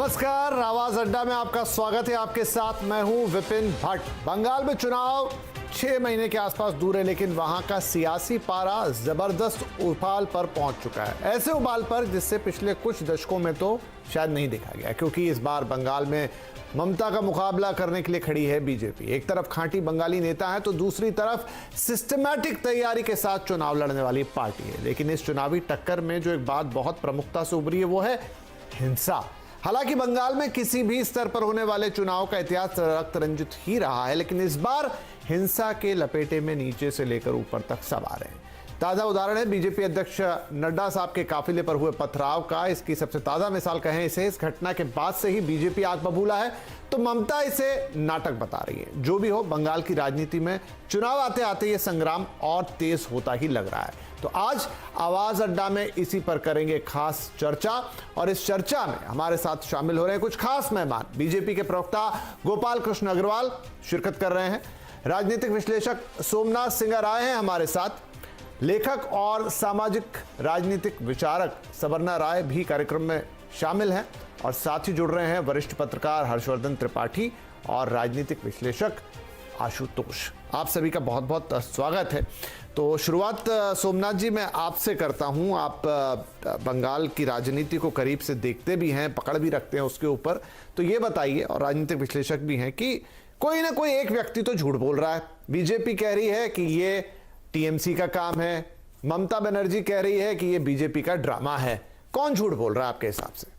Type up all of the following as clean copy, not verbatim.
नमस्कार, आवाज अड्डा में आपका स्वागत है। आपके साथ मैं हूं विपिन भट्ट। बंगाल में चुनाव 6 महीने के आसपास दूर है, लेकिन वहां का सियासी पारा जबरदस्त उबाल पर पहुंच चुका है। ऐसे उबाल पर जिससे पिछले कुछ दशकों में तो शायद नहीं देखा गया, क्योंकि इस बार बंगाल में ममता का मुकाबला करने के लिए खड़ी है बीजेपी। एक तरफ खांटी बंगाली नेता है तो दूसरी तरफ सिस्टमैटिक तैयारी के साथ चुनाव लड़ने वाली पार्टी है। लेकिन इस चुनावी टक्कर में जो एक बात बहुत प्रमुखता से उभरी है वो है हिंसा। हालांकि बंगाल में किसी भी स्तर पर होने वाले चुनाव का इतिहास रक्त रंजित ही रहा है, लेकिन इस बार हिंसा के लपेटे में नीचे से लेकर ऊपर तक सब आ रहे हैं। ताजा उदाहरण है बीजेपी अध्यक्ष नड्डा साहब के काफिले पर हुए पथराव का। इसकी सबसे ताजा मिसाल कहें इसे, इस घटना के बाद से ही बीजेपी आग बबूला है, तो ममता इसे नाटक बता रही है। जो भी हो, बंगाल की राजनीति में चुनाव आते आते ये संग्राम और तेज होता ही लग रहा है। तो आज आवाज अड्डा में इसी पर करेंगे खास चर्चा, और इस चर्चा में हमारे साथ शामिल हो रहे हैं कुछ खास मेहमान। बीजेपी के प्रवक्ता गोपाल कृष्ण अग्रवाल शिरकत कर रहे हैं, राजनीतिक विश्लेषक सोमनाथ सिंह राय हैं हमारे साथ, लेखक और सामाजिक राजनीतिक विचारक सवर्णा राय भी कार्यक्रम में शामिल हैं, और साथ ही जुड़ रहे हैं वरिष्ठ पत्रकार हर्षवर्धन त्रिपाठी और राजनीतिक विश्लेषक आशुतोष। आप सभी का बहुत बहुत स्वागत है। तो शुरुआत सोमनाथ जी मैं आपसे करता हूं। आप बंगाल की राजनीति को करीब से देखते भी हैं, पकड़ भी रखते हैं उसके ऊपर, तो ये बताइए, और राजनीतिक विश्लेषक भी हैं, कि कोई ना कोई एक व्यक्ति तो झूठ बोल रहा है। बीजेपी कह रही है कि ये टीएमसी का काम है, ममता बनर्जी कह रही है कि ये बीजेपी का ड्रामा है। कौन झूठ बोल रहा है आपके हिसाब से?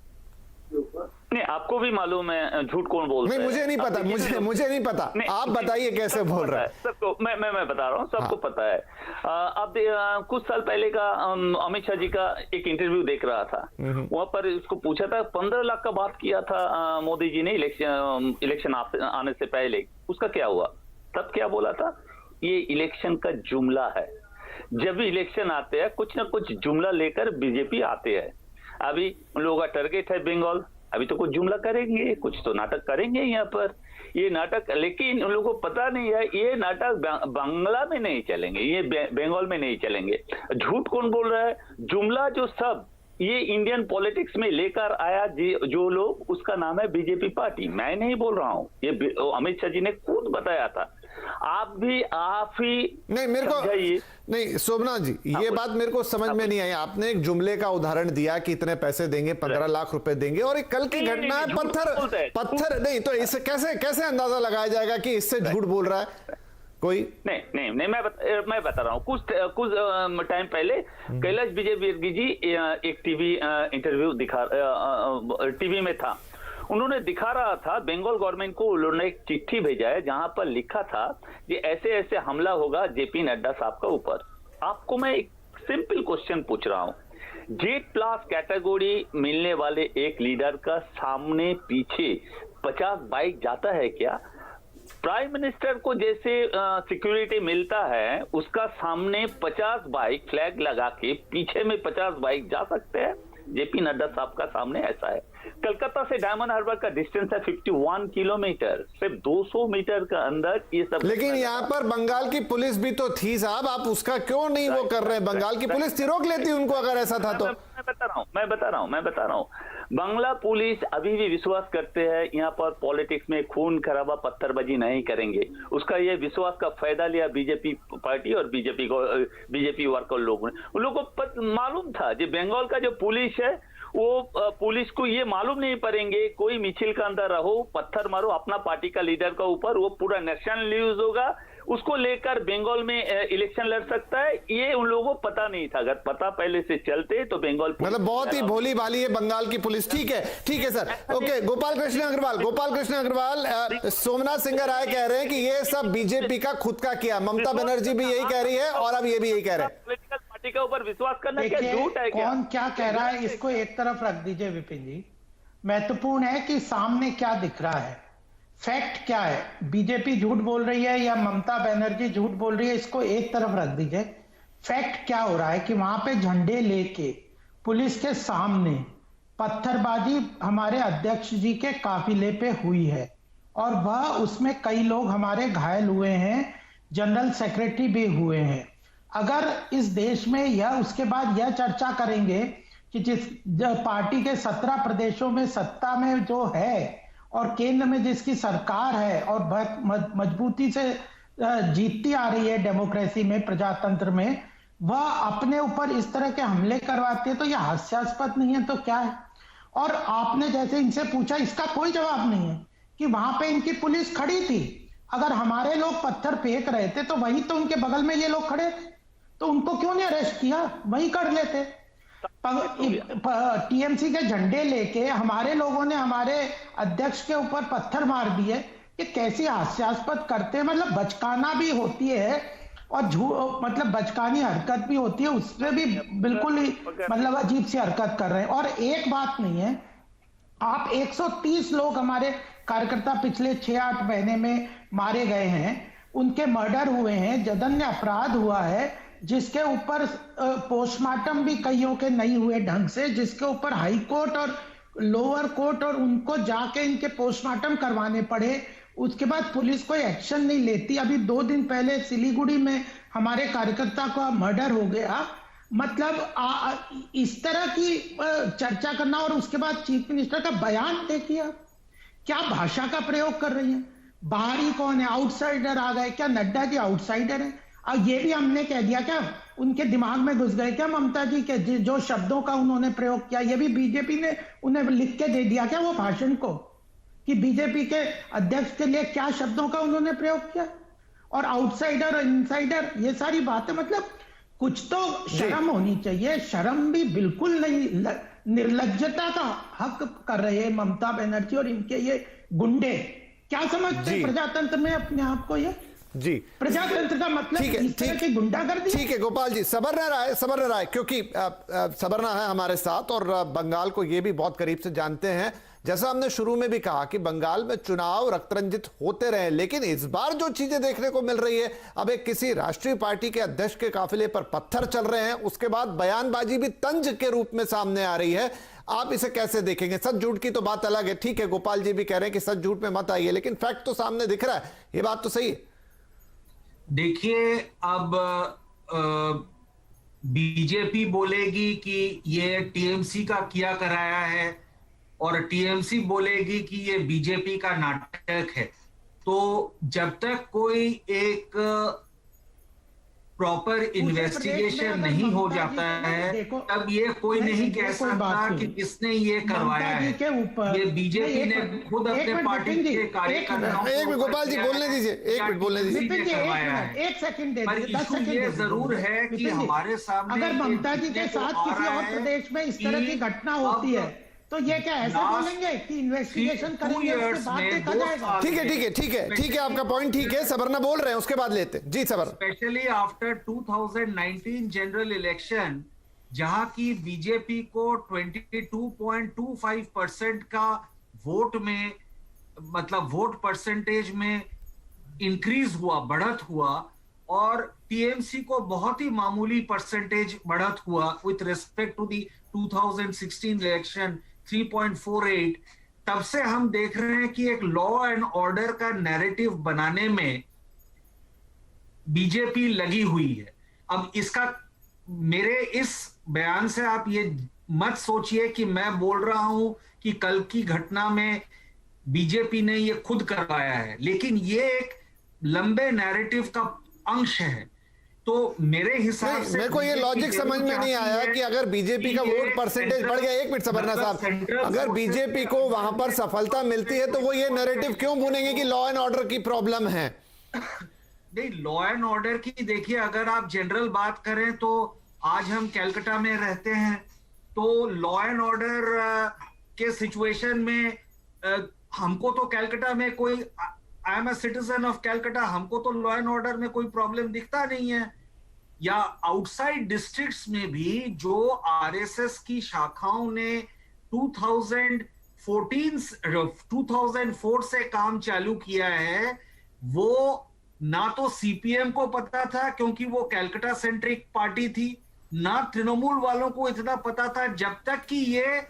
नहीं, आपको भी मालूम है झूठ कौन बोल रहा है? नहीं, मुझे नहीं पता, मुझे नहीं पता। आप बताइए कैसे बोल रहा है। सबको मैं बता रहा हूँ, सबको पता है। अब कुछ साल पहले का अमित शाह जी का एक इंटरव्यू देख रहा था, वहां पर उसको पूछा था, 15 लाख का बात किया था मोदी जी ने इलेक्शन आने से पहले, उसका क्या हुआ? तब क्या बोला था? ये इलेक्शन का जुमला है। जब भी इलेक्शन आते हैं कुछ ना कुछ जुमला लेकर बीजेपी आते हैं। अभी उन लोगों का टारगेट है बंगाल, अभी तो कुछ जुमला करेंगे, कुछ तो नाटक करेंगे यहाँ पर, ये नाटक। लेकिन उन लोगों को पता नहीं है ये नाटक बांग्ला में नहीं चलेंगे, ये बंगाल में नहीं चलेंगे। झूठ कौन बोल रहा है? जुमला जो सब ये इंडियन पॉलिटिक्स में लेकर आया जो लोग, उसका नाम है बीजेपी पार्टी। मैं नहीं बोल रहा हूँ, ये अमित शाह जी ने खुद बताया था। आप ही नहीं, मेरे को नहीं सोमनाथ जी, ये बात मेरे को समझ में नहीं आई। आपने एक जुमले का उदाहरण दिया कि इतने पैसे देंगे, 15 लाख रुपए देंगे, और एक कल की घटना है, पत्थर नहीं, तो इसे कैसे अंदाजा लगाया जाएगा कि इससे झूठ बोल रहा है कोई? नहीं, मैं बता रहा हूँ। कुछ टाइम पहले कैलाश विजयवर्गीय जी एक टीवी इंटरव्यू टीवी में था, उन्होंने दिखा रहा था बंगाल गवर्नमेंट को, उन्होंने एक चिट्ठी भेजा है जहां पर लिखा था कि ऐसे ऐसे हमला होगा जेपी नड्डा साहब का ऊपर। आपको मैं एक सिंपल क्वेश्चन पूछ रहा हूं, Z+ कैटेगरी मिलने वाले एक लीडर का सामने पीछे 50 बाइक जाता है क्या? प्राइम मिनिस्टर को जैसे सिक्योरिटी मिलता है, उसका सामने 50 बाइक फ्लैग लगा के पीछे में 50 बाइक जा सकते हैं? जेपी नड्डा साहब का सामने ऐसा है। कलकत्ता से डायमंड हार्बर का डिस्टेंस है 51 किलोमीटर, सिर्फ 200 मीटर का अंदर ये सब। लेकिन यहाँ पर बंगाल की पुलिस भी तो थी साहब, आप उसका क्यों नहीं वो कर रहे हैं? बंगाल की पुलिस रोक लेती उनको अगर ऐसा था तो। मैं बता रहा हूँ बांग्ला पुलिस अभी भी विश्वास करते हैं यहाँ पर पॉलिटिक्स में खून खराबा पत्थरबाजी नहीं करेंगे। उसका ये विश्वास का फायदा लिया बीजेपी पार्टी और बीजेपी वर्कर लोगों ने। उन लोगों को मालूम था जो बंगाल का जो पुलिस है, वो पुलिस को ये मालूम नहीं पड़ेंगे कोई मिছিল का अंदर रहो, पत्थर मारो अपना पार्टी का लीडर का ऊपर, वो पूरा नेशनल न्यूज होगा, उसको लेकर बंगाल में इलेक्शन लड़ सकता है। ये उन लोगों को पता नहीं था। अगर पता पहले से चलते तो बंगाल मतलब बहुत ही भोली भाली है बंगाल की पुलिस। ठीक है सर, ओके। गोपाल कृष्ण अग्रवाल, सोमनाथ सिंह राय कह रहे हैं कि ये सब बीजेपी का खुद का किया, ममता बनर्जी भी यही कह रही है और अब ये भी यही कह रहे हैं। पॉलिटिकल पार्टी के ऊपर विश्वास करना क्या झूठ है? कौन क्या कह रहा है इसको एक तरफ रख दीजिए विपिन जी। महत्वपूर्ण है कि सामने क्या दिख रहा है, फैक्ट क्या है। बीजेपी झूठ बोल रही है या ममता बनर्जी झूठ बोल रही है, इसको एक तरफ रख दीजिए। फैक्ट क्या हो रहा है कि वहां पे झंडे लेके पुलिस के सामने पत्थरबाजी हमारे अध्यक्ष जी के काफिले पे हुई है, और वह उसमें कई लोग हमारे घायल हुए हैं, जनरल सेक्रेटरी भी हुए हैं। अगर इस देश में यह उसके बाद यह चर्चा करेंगे कि पार्टी के 17 प्रदेशों में सत्ता में जो है और केंद्र में जिसकी सरकार है और बहुत मजबूती से जीतती आ रही है डेमोक्रेसी में, प्रजातंत्र में, वह अपने ऊपर इस तरह के हमले करवाती है तो यह हास्यास्पद नहीं है तो क्या है। और आपने जैसे इनसे पूछा, इसका कोई जवाब नहीं है कि वहां पे इनकी पुलिस खड़ी थी। अगर हमारे लोग पत्थर फेंक रहे थे तो वही तो उनके बगल में ये लोग खड़े थे, तो उनको क्यों नहीं अरेस्ट किया, वही कर लेते। टीएमसी के झंडे लेके हमारे लोगों ने हमारे अध्यक्ष के ऊपर पत्थर मार दिए। ये कैसी हास्यास्पद करते हैं, मतलब बचकाना भी होती है और मतलब बचकानी हरकत भी होती है, उसमें भी बिल्कुल ही मतलब अजीब सी हरकत कर रहे हैं। और एक बात नहीं है, आप 130 लोग हमारे कार्यकर्ता पिछले 6-8 महीने में मारे गए हैं, उनके मर्डर हुए हैं, जघन्य अपराध हुआ है, जिसके ऊपर पोस्टमार्टम भी कईयों के नहीं हुए ढंग से, जिसके ऊपर हाई कोर्ट और लोअर कोर्ट और उनको जाके इनके पोस्टमार्टम करवाने पड़े। उसके बाद पुलिस कोई एक्शन नहीं लेती। अभी 2 दिन पहले सिलीगुड़ी में हमारे कार्यकर्ता का मर्डर हो गया। मतलब इस तरह की चर्चा करना और उसके बाद चीफ मिनिस्टर का बयान देखिए, क्या भाषा का प्रयोग कर रही है। बाहरी कौन है, आउटसाइडर आ गए क्या, नड्डा जी आउटसाइडर है। और ये भी हमने कह दिया क्या, उनके दिमाग में घुस गए क्या ममता जी के जो शब्दों का उन्होंने प्रयोग किया, ये भी बीजेपी ने उन्हें लिख के दे दिया क्या वो भाषण को, कि बीजेपी के अध्यक्ष के लिए क्या शब्दों का उन्होंने प्रयोग किया। और आउटसाइडर और इनसाइडर, ये सारी बातें, मतलब कुछ तो शर्म होनी चाहिए। शर्म भी बिल्कुल नहीं, निर्लज्जता का हक कर रहे हैं ममता बनर्जी और इनके ये गुंडे। क्या समझते हैं प्रजातंत्र में अपने आप को, ये जी प्रजातंत्र का मतलब इस तरह की गुंडागर्दी। ठीक है गोपाल जी, सबर न रहा है क्योंकि सबरना है हमारे साथ और बंगाल को ये भी बहुत करीब से जानते हैं। जैसा हमने शुरू में भी कहा कि बंगाल में चुनाव रक्तरंजित होते रहे, लेकिन इस बार जो चीजें देखने को मिल रही है, अब एक किसी राष्ट्रीय पार्टी के अध्यक्ष के काफिले पर पत्थर चल रहे हैं, उसके बाद बयानबाजी भी तंज के रूप में सामने आ रही है। आप इसे कैसे देखेंगे? सच झूठ की तो बात अलग है, ठीक है, गोपाल जी भी कह रहे हैं कि सच झूठ में मत आइए, लेकिन फैक्ट तो सामने दिख रहा है, ये बात तो सही है। देखिए, अब बीजेपी बोलेगी कि ये टीएमसी का किया कराया है और टीएमसी बोलेगी कि ये बीजेपी का नाटक है। तो जब तक कोई एक प्रॉपर इन्वेस्टिगेशन नहीं हो जाता है, तब ये कोई नहीं कह सकता कि किसने ये करवाया है। ये बीजेपी ने खुद अपने पार्टी के कार्यकर्ताओं, एक मिनट गोपाल जी बोलने दीजिए, एक मिनट बोलने दीजिए, करवाया है। एक सेकंड पर इशू ये जरूर है कि हमारे सामने अगर ममता जी के साथ किसी और प्रदेश में इस तरह की घटना होती है तो ये क्या ऐसे बोलेंगे कि इन्वेस्टिगेशन करेंगे, उसके बाद देखा जाएगा। ठीक है, आपका पॉइंट ठीक है, सबरना बोल रहे हैं, उसके बाद लेते जी सबर। स्पेशली आफ्टर 2019 जनरल इलेक्शन, जहां की बीजेपी को 22.25% का वोट में, मतलब वोट परसेंटेज में इंक्रीज हुआ, बढ़त हुआ, और टीएमसी को बहुत ही मामूली परसेंटेज बढ़त हुआ with respect to the 2016 election 3.48। तब से हम देख रहे हैं कि एक लॉ एंड ऑर्डर का नैरेटिव बनाने में बीजेपी लगी हुई है। अब इसका, मेरे इस बयान से आप ये मत सोचिए कि मैं बोल रहा हूं कि कल की घटना में बीजेपी ने ये खुद करवाया है, लेकिन ये एक लंबे नैरेटिव का अंश है। तो मेरे हिसाब से मेरे को ये लॉजिक समझ में नहीं आया कि अगर बीजेपी का वोट परसेंटेज बढ़ गया, एक मिनट सबरना साहब, अगर बीजेपी को वहां पर सफलता मिलती है तो वो ये नैरेटिव क्यों बुनेंगे कि लॉ एंड ऑर्डर की प्रॉब्लम है? नहीं, लॉ एंड ऑर्डर की देखिए, अगर आप जनरल बात करें तो आज हम कलकत्ता में रहते हैं, तो लॉ एंड ऑर्डर के सिचुएशन में हमको तो कलकत्ता में कोई, I am a citizen of Calcutta, हमको तो लॉ एंड ऑर्डर में कोई प्रॉब्लम दिखता नहीं है। या आउटसाइड डिस्ट्रिक्ट्स में भी जो आरएसएस की शाखाओं ने 2004 से काम चालू किया है, वो ना तो सीपीएम को पता था क्योंकि वो कलकत्ता सेंट्रिक पार्टी थी, ना तृणमूल वालों को इतना पता था, जब तक कि ये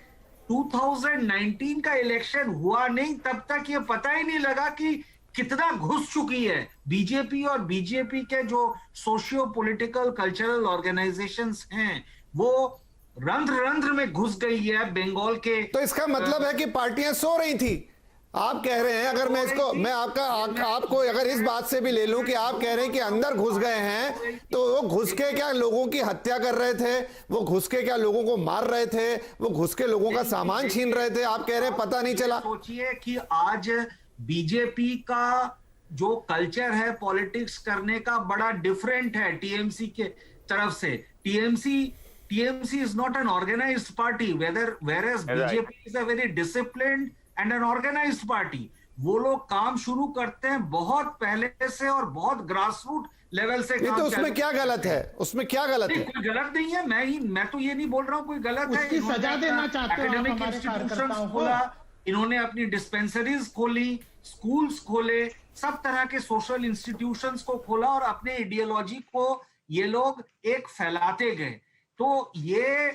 2019 का इलेक्शन हुआ नहीं, तब तक ये पता ही नहीं लगा कि कितना घुस चुकी है बीजेपी और बीजेपी के जो सोशियो पॉलिटिकल कल्चरल ऑर्गेनाइजेशंस हैं, वो रंध्र रंध्र में घुस गई है बंगाल के। तो इसका मतलब है कि पार्टियां सो रही थी, आप कह रहे हैं। अगर मैं आपको अगर इस बात से भी ले लूं कि आप कह रहे हैं कि अंदर घुस गए हैं, तो वो घुस के क्या लोगों की हत्या कर रहे थे, वो घुस के क्या लोगों को मार रहे थे, वो घुस के लोगों का सामान छीन रहे थे, आप कह रहे हैं पता नहीं चला। सोचिए कि आज बीजेपी का जो कल्चर है पॉलिटिक्स करने का बड़ा डिफरेंट है टीएमसी के तरफ से। TMC is not an organised party, whereas BJP is a very disciplined and an organised party. वो लोग काम शुरू करते हैं बहुत पहले से और बहुत ग्रासरूट लेवल से काम। तो उसमें क्या गलत है? उसमें क्या गलत है? कोई गलत नहीं है, मैं तो ये नहीं बोल रहा हूं कोई गलत है। उसकी सजा देना चाहते हो एकेडमिक हमारे कार्यकर्ताओं को? खोला, इन्होंने अपनी डिस्पेंसरीज खोली, स्कूल्स खोले, सब तरह के सोशल इंस्टीट्यूशंस को खोला और अपने आइडियोलॉजी को ये लोग एक फैलाते गए। तो ये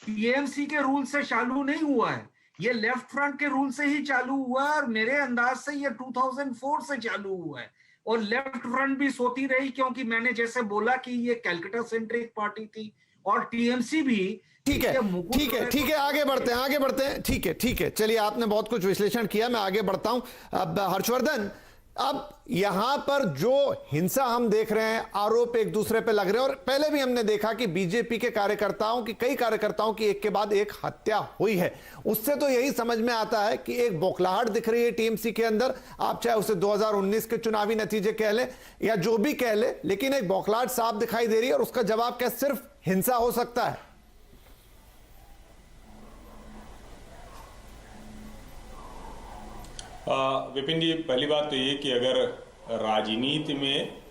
टीएमसी के रूल से चालू नहीं हुआ है, ये लेफ्ट फ्रंट के रूल से ही चालू हुआ है और मेरे अंदाज से ये 2004 से चालू हुआ है। और लेफ्ट फ्रंट भी सोती रही, क्योंकि मैंने जैसे बोला कि ये कैलकाटा सेंट्रिक पार्टी थी और टीएमसी भी। ठीक है, आगे बढ़ते हैं। ठीक है, चलिए, आपने बहुत कुछ विश्लेषण किया, मैं आगे बढ़ता हूं। अब हर्षवर्धन, अब यहां पर जो हिंसा हम देख रहे हैं, आरोप एक दूसरे पे लग रहे हैं, और पहले भी हमने देखा कि बीजेपी के कार्यकर्ताओं की, कई कार्यकर्ताओं की एक के बाद एक हत्या हुई है। उससे तो यही समझ में आता है कि एक बौखलाहट दिख रही है टीएमसी के अंदर। आप चाहे उसे 2019 के चुनावी नतीजे कह लें या जो भी कह लें, लेकिन एक बौखलाहट साफ दिखाई दे रही है, और उसका जवाब क्या सिर्फ हिंसा हो सकता है? विपिन जी, पहली बात तो ये कि अगर राजनीति में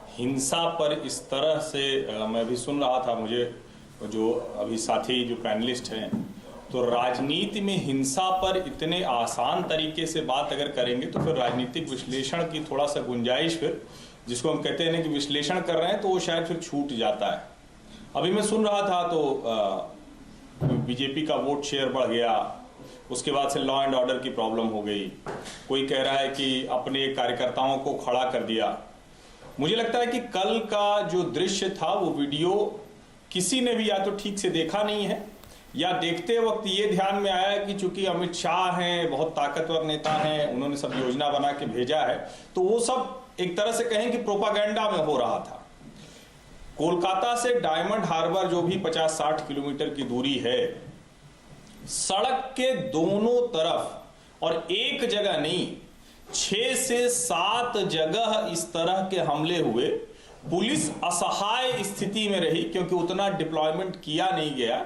हिंसा पर इस तरह से मैं भी सुन रहा था, मुझे जो अभी साथी जो पैनलिस्ट हैं, तो राजनीति में हिंसा पर इतने आसान तरीके से बात अगर करेंगे तो फिर राजनीतिक विश्लेषण की थोड़ा सा गुंजाइश, फिर जिसको हम कहते हैं कि विश्लेषण कर रहे हैं, तो वो शायद फिर छूट जाता है। अभी मैं सुन रहा था तो बीजेपी का वोट शेयर बढ़ गया, उसके बाद से लॉ एंड ऑर्डर की प्रॉब्लम हो गई, कोई कह रहा है कि अपने कार्यकर्ताओं को खड़ा कर दिया। मुझे लगता है कि कल का जो दृश्य था वो वीडियो किसी ने भी या तो ठीक से देखा नहीं है, या देखते वक्त ये ध्यान में आया कि चूंकि अमित शाह हैं, बहुत ताकतवर नेता हैं, उन्होंने सब योजना बना के भेजा है, तो वो सब एक तरह से कहें कि प्रोपागेंडा में हो रहा था। कोलकाता से डायमंड हार्बर जो भी 50-60 किलोमीटर की दूरी है, सड़क के दोनों तरफ, और एक जगह नहीं 6 से 7 जगह इस तरह के हमले हुए। पुलिस असहाय स्थिति में रही क्योंकि उतना डिप्लॉयमेंट किया नहीं गया।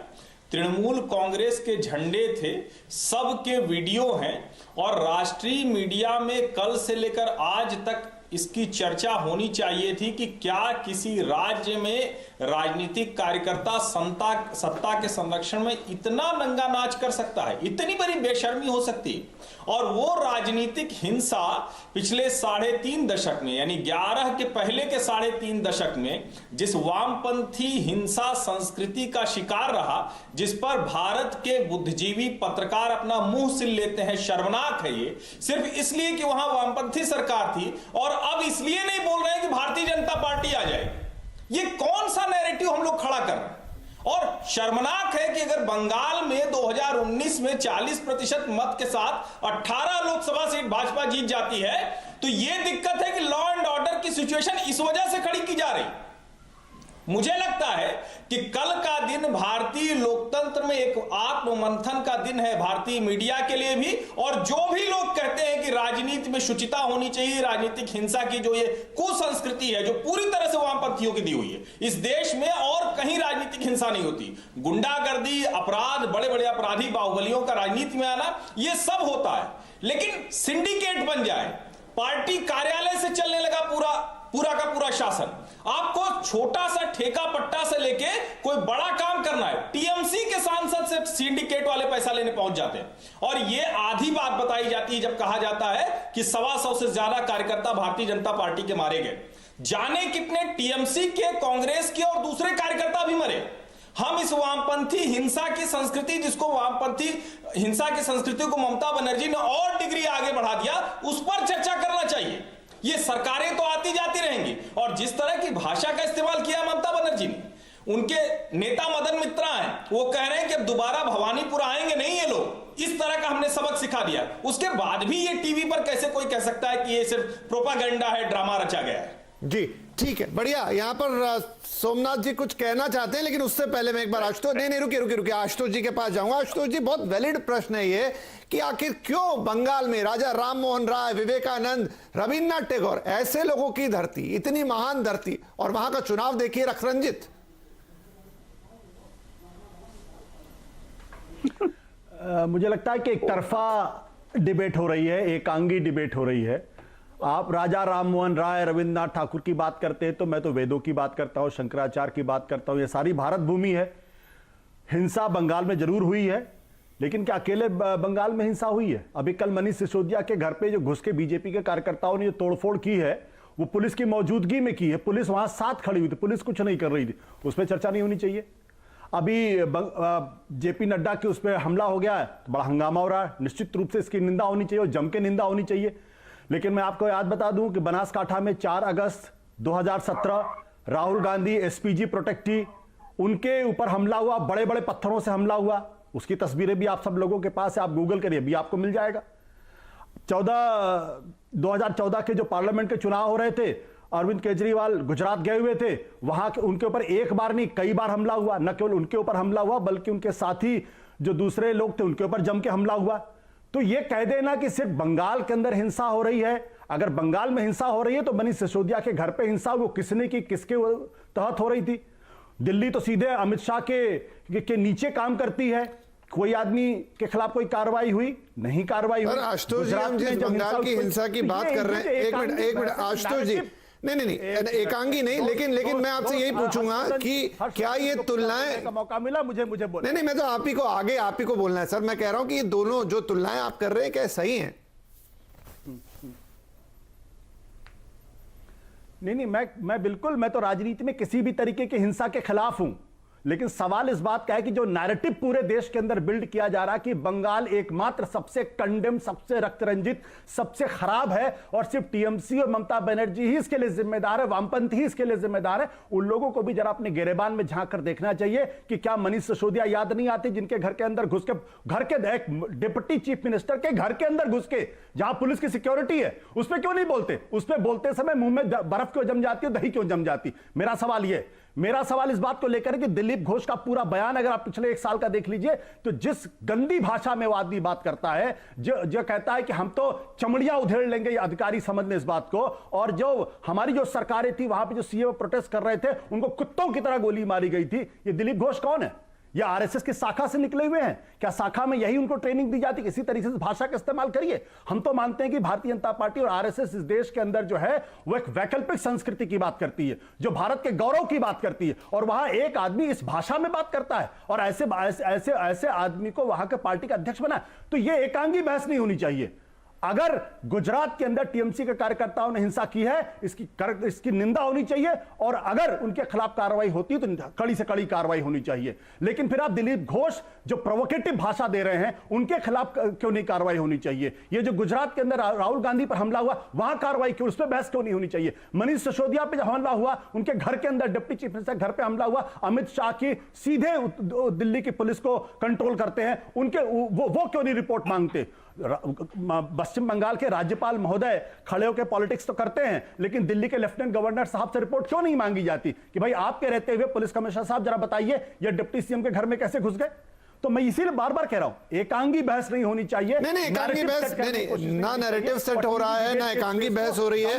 तृणमूल कांग्रेस के झंडे थे, सबके वीडियो हैं, और राष्ट्रीय मीडिया में कल से लेकर आज तक इसकी चर्चा होनी चाहिए थी कि क्या किसी राज्य में राजनीतिक कार्यकर्ता सत्ता के संरक्षण में इतना नंगा नाच कर सकता है, इतनी बड़ी बेशर्मी हो सकती है। और वो राजनीतिक हिंसा पिछले 3.5 दशक में, यानी 11 के पहले के 3.5 दशक में जिस वामपंथी हिंसा संस्कृति का शिकार रहा, जिस पर भारत के बुद्धिजीवी पत्रकार अपना मुंह सिल लेते हैं, शर्मनाक है ये, सिर्फ इसलिए कि वहां वामपंथी सरकार थी, और अब इसलिए नहीं बोल रहे हैं कि भारतीय जनता पार्टी आ जाएगी। ये कौन सा नैरेटिव हम लोग खड़ा कर रहे हैं? और शर्मनाक है कि अगर बंगाल में 2019 में 40% मत के साथ 18 लोकसभा सीट भाजपा जीत जाती है, तो यह दिक्कत है कि लॉ एंड ऑर्डर की सिचुएशन इस वजह से खड़ी की जा रही। मुझे लगता है कि कल का दिन भारतीय लोकतंत्र में एक आत्ममंथन का दिन है, भारतीय मीडिया के लिए भी, और जो भी लोग कहते हैं कि राजनीति में शुचिता होनी चाहिए, राजनीतिक हिंसा की जो ये कुसंस्कृति है जो पूरी तरह से वामपंथियों की दी हुई है, इस देश में और कहीं राजनीतिक हिंसा नहीं होती। गुंडागर्दी, अपराध, बड़े बड़े अपराधी बाहुबलियों का राजनीति में आना, ये सब होता है, लेकिन सिंडिकेट बन जाए, पार्टी कार्यालय से चलने लगा पूरा का पूरा शासन, आपको छोटा सा ठेका पट्टा से लेके कोई बड़ा काम करना है, टीएमसी के सांसद से सिंडिकेट वाले पैसा लेने पहुंच जाते हैं। और ये आधी बात बताई जाती है जब कहा जाता है कि 125 से ज्यादा कार्यकर्ता भारतीय जनता पार्टी के मारे गए। जाने कितने टीएमसी के, कांग्रेस के और दूसरे कार्यकर्ता भी मरे। हम इस वामपंथी हिंसा की संस्कृति, जिसको वामपंथी हिंसा की संस्कृति को ममता बनर्जी ने और डिग्री आगे बढ़ा दिया, उस पर चर्चा करना चाहिए। ये सरकारें तो आती जाती रहेंगी, और जिस तरह की भाषा का इस्तेमाल किया ममता बनर्जी ने, उनके नेता मदन मित्रा हैं, वो कह रहे हैं कि अब दोबारा भवानीपुर आएंगे नहीं ये लोग। इस तरह का हमने सबक सिखा दिया, उसके बाद भी ये टीवी पर कैसे कोई कह सकता है कि ये सिर्फ प्रोपागेंडा है, ड्रामा रचा गया है। जी ठीक है, बढ़िया। यहाँ पर सोमनाथ जी कुछ कहना चाहते हैं, लेकिन उससे पहले मैं एक बार आशुतोष, नहीं रुकिए, आशुतोष जी के पास जाऊंगा। आशुतोष जी, बहुत वैलिड प्रश्न है ये कि आखिर क्यों बंगाल में राजा राम मोहन राय, विवेकानंद, रविन्द्रनाथ टैगोर, ऐसे लोगों की धरती, इतनी महान धरती, और वहां का चुनाव देखिए रक्षरंजित। मुझे लगता है कि एक तरफा डिबेट हो रही है, एकांगी डिबेट हो रही है। आप राजा राम मोहन राय, रविन्द्रनाथ ठाकुर की बात करते हैं तो मैं तो वेदों की बात करता हूं, शंकराचार्य की बात करता हूं। ये सारी भारत भूमि है। हिंसा बंगाल में जरूर हुई है, लेकिन क्या अकेले बंगाल में हिंसा हुई है? अभी कल मनीष सिसोदिया के घर पे जो घुस के बीजेपी के कार्यकर्ताओं ने जो तोड़फोड़ की है, वो पुलिस की मौजूदगी में की है। पुलिस वहां साथ खड़ी हुई थी, पुलिस कुछ नहीं कर रही थी। उस पर चर्चा नहीं होनी चाहिए। अभी जेपी नड्डा के उस पर हमला हो गया है, तो बड़ा हंगामा हो रहा है। निश्चित रूप से इसकी निंदा होनी चाहिए और जम के निंदा होनी चाहिए। लेकिन मैं आपको याद बता दूं कि बनासकांठा में 4 अगस्त 2017 राहुल गांधी एसपीजी प्रोटेक्टी, उनके ऊपर हमला हुआ, बड़े बड़े पत्थरों से हमला हुआ। उसकी तस्वीरें भी आप सब लोगों के पास है, आप गूगल करिए, भी आपको मिल जाएगा। 2014 के जो पार्लियामेंट के चुनाव हो रहे थे, अरविंद केजरीवाल गुजरात गए हुए थे, वहां उनके ऊपर एक बार नहीं कई बार हमला हुआ। न केवल उनके ऊपर हमला हुआ, बल्कि उनके साथी जो दूसरे लोग थे उनके ऊपर जम के हमला हुआ। तो ये कह देना कि सिर्फ बंगाल के अंदर हिंसा हो रही है, अगर बंगाल में हिंसा हो रही है तो मनीष सिसोदिया के घर पे हिंसा वो किसने की, किसके तहत हो रही थी? दिल्ली तो सीधे अमित शाह के नीचे काम करती है। कोई आदमी के खिलाफ कोई कार्रवाई हुई नहीं? कार्रवाई हुई। आशुतोष जी, हम जिस बंगाल की हिंसा की बात कर रहे हैं, एक मिनट आशुतोष जी, नहीं एकांगी नहीं, लेकिन मैं आपसे यही पूछूंगा कि क्या ये तुलनाएं का मौका मिला मुझे बोलने? नहीं, मैं तो आप ही को बोलना है सर। मैं कह रहा हूं कि ये दोनों जो तुलनाएं आप कर रहे हैं क्या सही हैं? नहीं, मैं बिल्कुल, मैं तो राजनीति में किसी भी तरीके की हिंसा के खिलाफ हूं। लेकिन सवाल इस बात का है कि जो नैरेटिव पूरे देश के अंदर बिल्ड किया जा रहा है कि बंगाल एकमात्र सबसे कंडेम, सबसे रक्तरंजित, सबसे खराब है और सिर्फ टीएमसी और ममता बनर्जी ही इसके लिए जिम्मेदार है, वामपंथी ही इसके लिए जिम्मेदार है, उन लोगों को भी जरा अपने गिरेबान में झांक कर देखना चाहिए कि क्या मनीष सिसोदिया याद नहीं आती, जिनके घर के अंदर घुस के, घर के एक डिप्टी चीफ मिनिस्टर के घर के अंदर घुस के, जहां पुलिस की सिक्योरिटी है, उस पर क्यों नहीं बोलते? उस पर बोलते समय मुंह में बर्फ क्यों जम जाती है, दही क्यों जम जाती? मेरा सवाल इस बात को लेकर कि दिलीप घोष का पूरा बयान अगर आप पिछले 1 साल का देख लीजिए, तो जिस गंदी भाषा में वो आदमी बात करता है, जो कहता है कि हम तो चमड़ियां उधेड़ लेंगे, ये अधिकारी समझ लें इस बात को। और जो हमारी जो सरकारें थी वहां पे जो सीएम प्रोटेस्ट कर रहे थे, उनको कुत्तों की तरह गोली मारी गई थी। ये दिलीप घोष कौन है? या आरएसएस की शाखा से निकले हुए हैं? क्या शाखा में यही उनको ट्रेनिंग दी जाती? इसी तरीके से भाषा का इस्तेमाल करिए। हम तो मानते हैं कि भारतीय जनता पार्टी और आरएसएस इस देश के अंदर जो है वो एक वैकल्पिक संस्कृति की बात करती है, जो भारत के गौरव की बात करती है, और वहां एक आदमी इस भाषा में बात करता है और ऐसे आदमी को वहां के पार्टी का अध्यक्ष बना। तो यह एकांगी बहस नहीं होनी चाहिए। अगर गुजरात के अंदर टीएमसी के कार्यकर्ताओं ने हिंसा की है, इसकी निंदा होनी चाहिए, और अगर उनके खिलाफ कार्रवाई होती है तो कड़ी से कड़ी कार्रवाई होनी चाहिए। लेकिन फिर आप दिलीप घोष जो प्रोवोकेटिव भाषा दे रहे हैं, उनके खिलाफ क्यों नहीं कार्रवाई होनी चाहिए? ये जो गुजरात के अंदर राहुल गांधी पर हमला हुआ, वहां कार्रवाई क्यों, उस पर बहस क्यों नहीं होनी चाहिए? मनीष सिसोदिया पर जब हमला हुआ, उनके घर के अंदर डिप्टी चीफ मिनिस्टर घर पर हमला हुआ, अमित शाह की सीधे दिल्ली की पुलिस को कंट्रोल करते हैं, उनके वो क्यों नहीं रिपोर्ट मांगते? पश्चिम बंगाल के राज्यपाल महोदय खड़े होकर पॉलिटिक्स तो करते हैं, लेकिन दिल्ली के लेफ्टिनेंट गवर्नर साहब से रिपोर्ट क्यों नहीं मांगी जाती कि भाई आपके रहते हुए पुलिस कमिश्नर साहब जरा बताइए ये डिप्टी सीएम के घर में कैसे घुस गए? तो मैं इसीलिए बार बार कह रहा हूं, एकांगी बहस नहीं होनी चाहिए। नहीं एकांगी बहस नहीं, ना नैरेटिव सेट हो रहा है, ना एकांगी बहस हो रही है।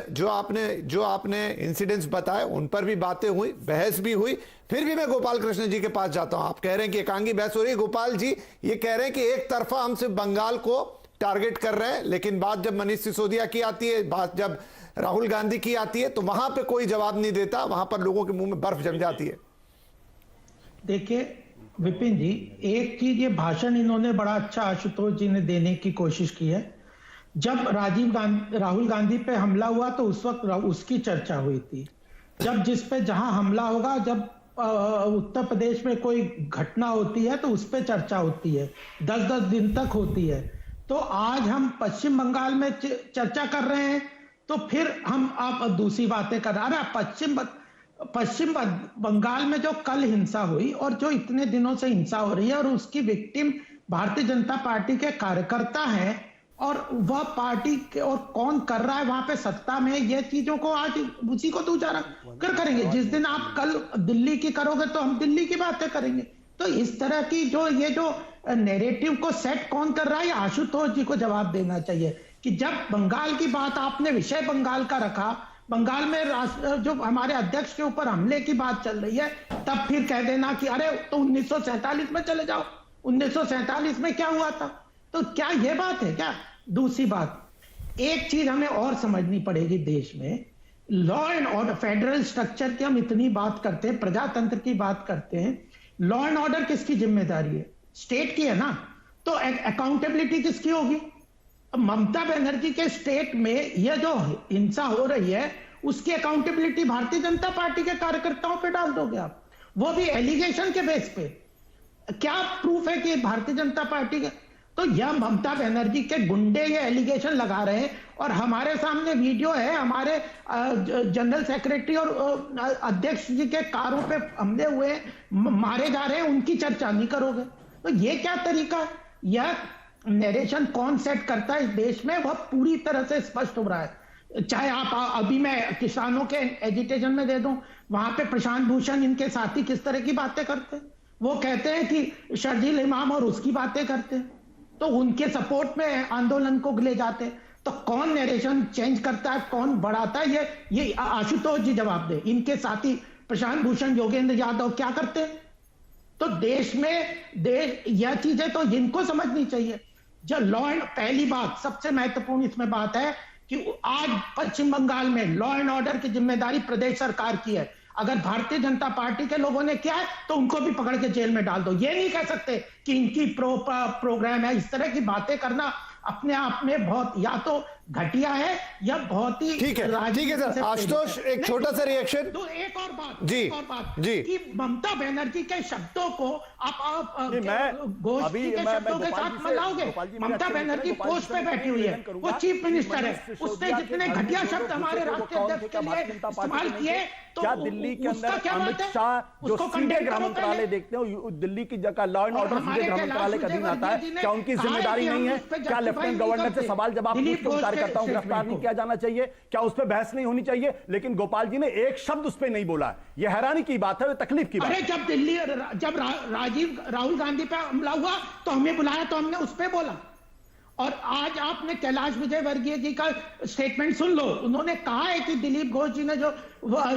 जो आपने इंसिडेंट्स बताए उन पर भी बातें हुई, बहस भी हुई। फिर भी मैं गोपाल कृष्ण जी के पास जाता हूं। आप कह रहे हैं कि एकांगी बहस हो रही है, गोपाल जी ये कह रहे हैं कि एक तरफा हम सिर्फ बंगाल को टारगेट कर रहे हैं, लेकिन बात जब मनीष सिसोदिया की आती है, बात जब राहुल गांधी की आती है, तो वहां पे कोई जवाब नहीं देता, वहां पर लोगों के मुंह में बर्फ जम जाती है। देखिए विपिन जी, एक चीज, ये भाषण इन्होंने बड़ा अच्छा आशुतोष जी ने देने की कोशिश की है। जब राहुल गांधी पे हमला हुआ तो उस वक्त उसकी चर्चा हुई थी। जब जिस पे जहां हमला होगा, जब उत्तर प्रदेश में कोई घटना होती है तो उस पे चर्चा होती है, 10-10 दिन तक होती है। तो आज हम पश्चिम बंगाल में चर्चा कर रहे हैं, तो फिर हम आप दूसरी बातें कर रहे हैं। अरे पश्चिम बंगाल में जो कल हिंसा हुई और जो इतने दिनों से हिंसा हो रही है और उसकी विक्टिम भारतीय जनता पार्टी के कार्यकर्ता हैं और वह पार्टी और कौन कर रहा है वहां पे सत्ता में, ये चीजों को आज उसी को तो उजागर करेंगे। जिस दिन आप कल दिल्ली की करोगे तो हम दिल्ली की बातें करेंगे। तो इस तरह की जो नैरेटिव को सेट कौन कर रहा है, आशुतोष जी को जवाब देना चाहिए कि जब बंगाल की बात आपने विषय बंगाल का रखा, बंगाल में जो हमारे अध्यक्ष के ऊपर हमले की बात चल रही है, तब फिर कह देना कि अरे तो 1947 में चले जाओ, 1947 में क्या हुआ था। तो क्या यह बात है क्या? दूसरी बात, एक चीज हमें और समझनी पड़ेगी, देश में law and order, federal structure की हम इतनी बात करते हैं, प्रजातंत्र की बात करते हैं, लॉ एंड ऑर्डर किसकी जिम्मेदारी है? स्टेट की है ना। तो अकाउंटेबिलिटी किसकी होगी? ममता बनर्जी के स्टेट में यह जो हिंसा हो रही है उसकी अकाउंटेबिलिटी भारतीय जनता पार्टी के कार्यकर्ताओं पे डाल दोगे आप, वो भी एलिगेशन के बेस पे। क्या प्रूफ है कि भारतीय जनता पार्टी के? तो यह ममता बनर्जी के गुंडे ये एलिगेशन लगा रहे हैं और हमारे सामने वीडियो है, हमारे जनरल सेक्रेटरी और अध्यक्ष जी के कारों पे हमले हुए, मारे जा रहे हैं, उनकी चर्चा नहीं करोगे? तो ये क्या तरीका है? यह नरेशन कौन सेट करता है इस देश में, वह पूरी तरह से स्पष्ट हो रहा है। चाहे आप अभी मैं किसानों के एजिटेशन में दे दूं, वहां पे प्रशांत भूषण इनके साथी किस तरह की बातें करते हैं। वो कहते हैं कि शर्जील इमाम और उसकी बातें करते हैं, तो उनके सपोर्ट में आंदोलन को ले जाते हैं। तो कौन नरेशन चेंज करता है, कौन बढ़ाता है, ये आशुतोष जी जवाब दे। इनके साथी प्रशांत भूषण, योगेंद्र यादव क्या करते हैं? तो देश यह चीजें तो इनको समझनी चाहिए। जो लॉ एंड, पहली बात सबसे महत्वपूर्ण इसमें बात है कि आज पश्चिम बंगाल में लॉ एंड ऑर्डर की जिम्मेदारी प्रदेश सरकार की है। अगर भारतीय जनता पार्टी के लोगों ने किया है तो उनको भी पकड़ के जेल में डाल दो। ये नहीं कह सकते कि इनकी प्रोग्राम है। इस तरह की बातें करना अपने आप में बहुत या तो घटिया है या बहुत ही ठीक है सर। आशुतोष, एक छोटा सा रिएक्शन। तो एक और बात जी कि ममता बनर्जी के शब्दों को आप गोष्ठी के शब्दों के साथ मिलाओगे। ममता बनर्जी पोस्ट पे बैठी हुई है, वो चीफ मिनिस्टर है, उसने जितने घटिया शब्द हमारे राष्ट्रीय अध्यक्ष के लिए इस्तेमाल किए, तो क्या दिल्ली के अंदर अमित शाह जो सीधे गृह मंत्रालय देखते हो, दिल्ली की जगह लॉ एंड ऑर्डर सीधे गृह मंत्रालय का अधीन आता है, क्या उनकी जिम्मेदारी नहीं है? क्या लेफ्टिनेंट गवर्नर से सवाल जवाब पूछते हुए कार्यकर्ताओं को गिरफ्तार नहीं किया जाना चाहिए? क्या उस पर बहस नहीं होनी चाहिए? लेकिन गोपाल जी ने एक शब्द उस पर नहीं बोला। यह हैरानी की बात है, तकलीफ की बात है। जब राहुल गांधी पे हमला हुआ तो हमें बुलाया तो हमने उस पर बोला। और आज आपने कैलाश विजयवर्गीय जी का स्टेटमेंट सुन लो। उन्होंने कहा है कि दिलीप घोष जी ने जो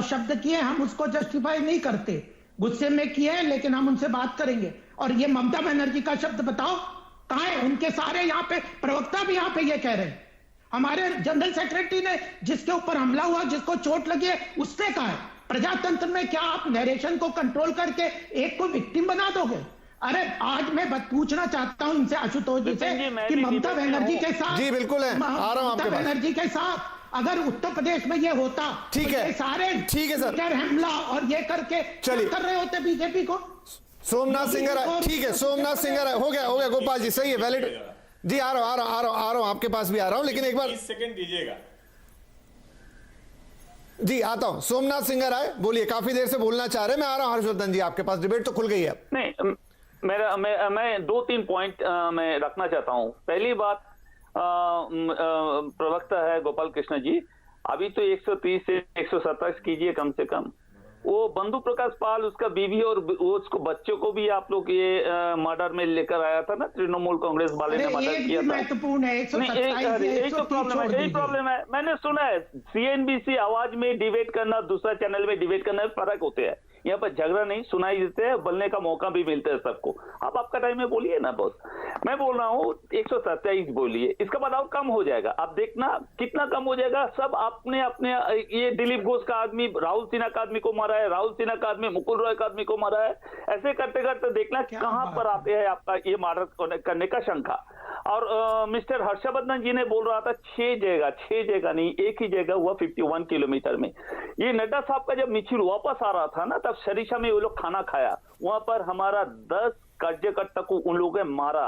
शब्द किए हम उसको जस्टिफाई नहीं करते, गुस्से में किए हैं, लेकिन हम उनसे बात करेंगे। और ये ममता बनर्जी का शब्द बताओ कहां है? उनके सारे यहाँ पे प्रवक्ता भी यहाँ पे ये कह रहे हैं। हमारे जनरल सेक्रेटरी ने जिसके ऊपर हमला हुआ, जिसको चोट लगी है, उसने कहा है। प्रजातंत्र में क्या आप नरेशन को कंट्रोल करके एक को विक्टिम बना दोगे? अरे आज मैं पूछना चाहता हूं इनसे, आशुतोष जी से, कि ममता बनर्जी के साथ, जी बिल्कुल है, आ रहा हूं आपके पास। ममता बनर्जी के साथ अगर उत्तर प्रदेश में ये होता, ठीक है, ये सारे ठीक है सर, हमला और ये करके चलिए कर रहे होते बीजेपी को। सोमनाथ सिंह, ठीक है, सोमनाथ सिंह हो गया गोपाल जी, सही है, वैलिड जी। आ रहा हूं आपके पास भी आ रहा हूं, लेकिन एक बार 20 सेकंड दीजिएगा जी। आता हूं, सोमनाथ सिंह आए, बोलिए, काफी देर से बोलना चाह रहे हैं। मैं आ रहा हूं हर्षवर्धन जी आपके पास, डिबेट तो खुल गई है। नहीं, मैं 2-3 पॉइंट मैं रखना चाहता हूं। पहली बात, प्रवक्ता है गोपाल कृष्ण जी, अभी तो 130 से 127 कीजिए कम से कम। वो बंधु प्रकाश पाल, उसका बीवी और उसको बच्चों को भी आप लोग ये मर्डर में लेकर आया था ना, तृणमूल कांग्रेस वाले ने मर्डर किया था। महत्वपूर्ण है, यही तो प्रॉब्लम है। मैंने सुना है CNBC आवाज में डिबेट करना, दूसरा चैनल में डिबेट करना फर्क होते हैं। यहाँ पर झगड़ा नहीं सुनाई देते हैं, बोलने का मौका भी मिलता है सबको। आप आपका टाइम में बोलिए ना बॉस। मैं बोल रहा हूँ 127 बोलिए, इसका बाद और कम हो जाएगा। आप देखना कितना कम हो जाएगा। सब अपने अपने, ये दिलीप घोष का आदमी राहुल सिन्हा का आदमी को मारा है, राहुल सिन्हा का आदमी मुकुल रॉय का आदमी को मारा है। ऐसे करते करते देखना कहां पर आते हैं आपका ये मर्डर करने का शंका। और मिस्टर हर्षवर्धन जी ने बोल रहा था 6 जगह नहीं, एक ही जगह हुआ 51 किलोमीटर में। ये नड्डा साहब का जब मिছিল वापस आ रहा था ना, तब सरिसा में वो लोग खाना खाया, वहां पर हमारा 10 कार्यकर्ता को उन लोगों ने मारा।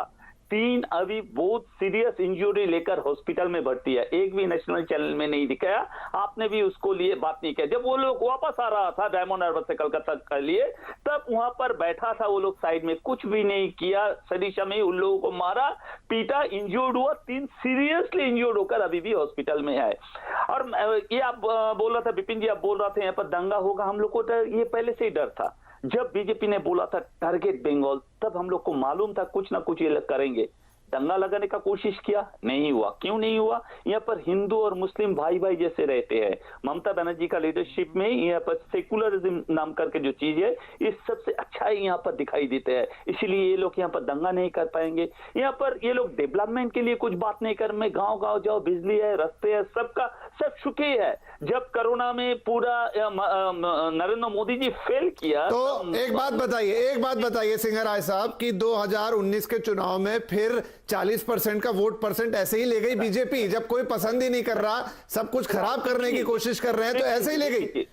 3 अभी बहुत सीरियस इंजरी लेकर हॉस्पिटल में भर्ती है। एक भी नेशनल चैनल में नहीं दिखाया, आपने भी उसको लिए बात नहीं किया। जब वो लोग वापस आ रहा था डायमंड हार्बर से कलकत्ता के लिए, तब वहां पर बैठा था वो लोग साइड में, कुछ भी नहीं किया। सरिशा में उन लोगों को मारा, पीटा, इंजर्ड हुआ, 3 सीरियसली इंजर्ड होकर अभी भी हॉस्पिटल में है। और ये आप बोल रहा था विपिन जी, आप बोल रहे थे यहाँ पर दंगा होगा, हम लोग को तो ये पहले से ही डर था। जब बीजेपी ने बोला था टारगेट बंगाल, तब हम लोग को मालूम था कुछ ना कुछ ये लोग करेंगे। दंगा लगाने का कोशिश किया, नहीं हुआ। क्यों नहीं हुआ? यहाँ पर हिंदू और मुस्लिम भाई भाई जैसे रहते हैं। ममता बनर्जी का लीडरशिप में यहाँ पर सेकुलरिज्म नाम करके जो चीज है, ये सबसे अच्छा ही यहाँ पर दिखाई देते हैं। इसीलिए ये लोग यहाँ पर दंगा नहीं कर पाएंगे। यहाँ पर ये लोग डेवलपमेंट के लिए कुछ बात नहीं कर, मैं गाँव गाँव जाओ, बिजली है, रास्ते है, सबका सब सुखी है। जब कोरोना में पूरा नरेंद्र मोदी जी फेल किया, तो एक बात बताइए सिंघराय साहब कि 2019 के चुनाव में फिर 40% का वोट परसेंट ऐसे ही ले गई बीजेपी। जब कोई पसंद ही नहीं कर रहा, सब कुछ खराब करने की कोशिश कर रहे हैं, तो ऐसे ही ले गई।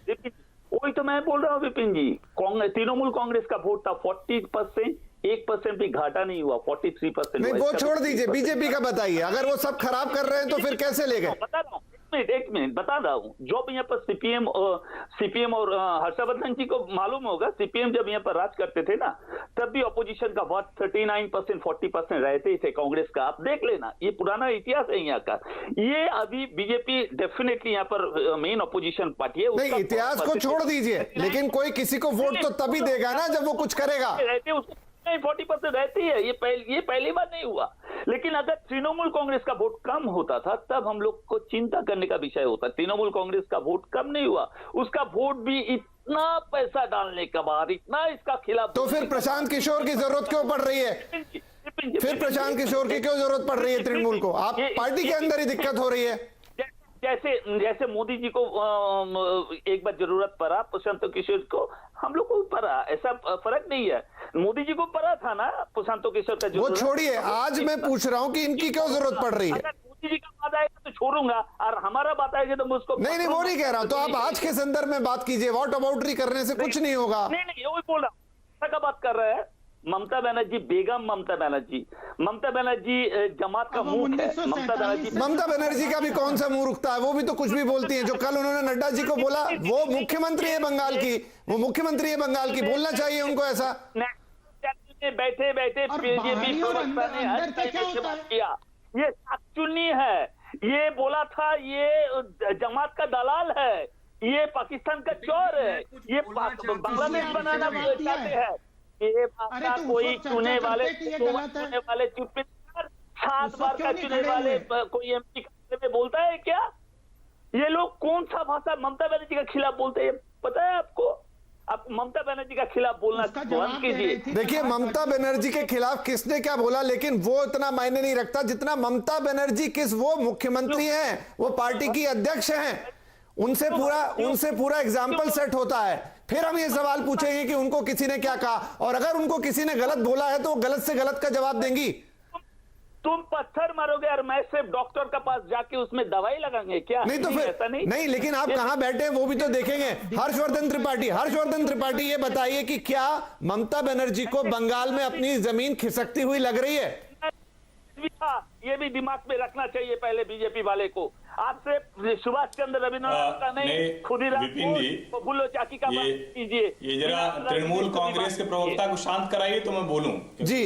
वही तो मैं बोल रहा हूँ विपिन जी, तृणमूल कांग्रेस का वोट था 40%, 1% भी घाटा नहीं हुआ, 43%। नहीं, वो छोड़ दीजिए, बीजेपी का बताइए। अगर वो सब खराब कर रहे हैं तो फिर कैसे ले गए? बता रहा हूँ, एक मिनट बता रहा हूँ। जब यहाँ पर सीपीएम और हर्षवर्धन जी को मालूम होगा, सीपीएम जब यहाँ पर राज करते थे ना, तब भी ऑपोजिशन का वोट 39%, 40% रहते ही थे कांग्रेस का। आप देख लेना, ये पुराना इतिहास है यहाँ का। ये अभी बीजेपी डेफिनेटली यहाँ पर मेन ऑपोजिशन पार्टी है। नहीं, इतिहास को छोड़ दीजिए, लेकिन कोई किसी को वोट तो तभी देगा ना जब वो कुछ करेगा। रहते उसको 40% रहती है, ये पहली बार नहीं हुआ। लेकिन अगर तृणमूल कांग्रेस का वोट कम होता था, तब हम लोग को चिंता करने का विषय होता। तृणमूल कांग्रेस का वोट कम नहीं हुआ, उसका वोट भी इतना पैसा डालने के बाद, इतना इसका खिलाफ। तो फिर प्रशांत किशोर की जरूरत क्यों पड़ रही है? फिर प्रशांत किशोर की क्यों जरूरत पड़ रही है तृणमूल को? आप पार्टी के अंदर ही दिक्कत हो रही है। जैसे मोदी जी को एक बार जरूरत पड़ा, प्रशांत किशोर को हम लोग को पड़ा, ऐसा फर्क नहीं है। मोदी जी को पड़ा था ना प्रशांत किशोर का, वो छोड़िए, आज मैं पूछ रहा हूँ कि इनकी क्यों जरूरत पड़ रही है। अगर मोदी जी का बात आएगा तो छोड़ूंगा, और हमारा बात आएगा तो मैं उसको नहीं, वो नहीं कह रहा। तो आप आज के संदर्भ में बात कीजिए, वॉट अबाउटरी करने से कुछ नहीं होगा। नहीं, वही बोल रहा का बात कर रहे हैं। ममता बनर्जी, बेगम ममता बनर्जी जमात का मुंह है। ममता बनर्जी का भी कौन सा मुंह रुकता है? वो भी तो कुछ भी बोलती है। जो कल उन्होंने नड्डा जी को बोला, वो मुख्यमंत्री है बंगाल की, बोलना चाहिए उनको ऐसा। बैठे बीजेपी प्रवक्ता ने किया, ये शाकचुन्नी है, ये बोला था ये जमात का दलाल है, ये पाकिस्तान का चोर है, ये बांग्लादेश बनाना चाहते हैं। ये भाषा कोई चुने वाले चुप 7 बार का चुने वाले कोई एमपी में बोलता है क्या? ये लोग कौन सा भाषा ममता बनर्जी के खिलाफ बोलते हैं, पता है आपको? आप ममता बनर्जी के खिलाफ बोलना बंद कीजिए। देखिए, ममता बनर्जी के खिलाफ किसने क्या बोला, लेकिन वो इतना मायने नहीं रखता जितना ममता बनर्जी वो मुख्यमंत्री हैं, वो पार्टी की अध्यक्ष हैं, उनसे पूरा एग्जाम्पल सेट होता है। फिर हम ये सवाल पूछेंगे कि उनको किसी ने क्या कहा, और अगर उनको किसी ने गलत बोला है तो गलत से गलत का जवाब देंगी। तुम पत्थर मारोगे और मैं सिर्फ डॉक्टर के पास जाके उसमें दवाई लगाएंगे क्या? नहीं तो फिर ऐसा नहीं, लेकिन आप कहां बैठे हैं वो भी तो देखेंगे। हर्षवर्धन त्रिपाठी ये बताइए कि क्या ममता बनर्जी को बंगाल में अपनी जमीन खिसकती हुई लग रही है? ये भी दिमाग में रखना चाहिए पहले बीजेपी वाले को। आपसे सुभाष चंद्र रविन्द्रनाथ का नहीं, खुदीराम फूलो चाकी का बात कीजिए। ये जरा तृणमूल कांग्रेस के प्रवक्ता को शांत कराइए तो मैं बोलूं। जी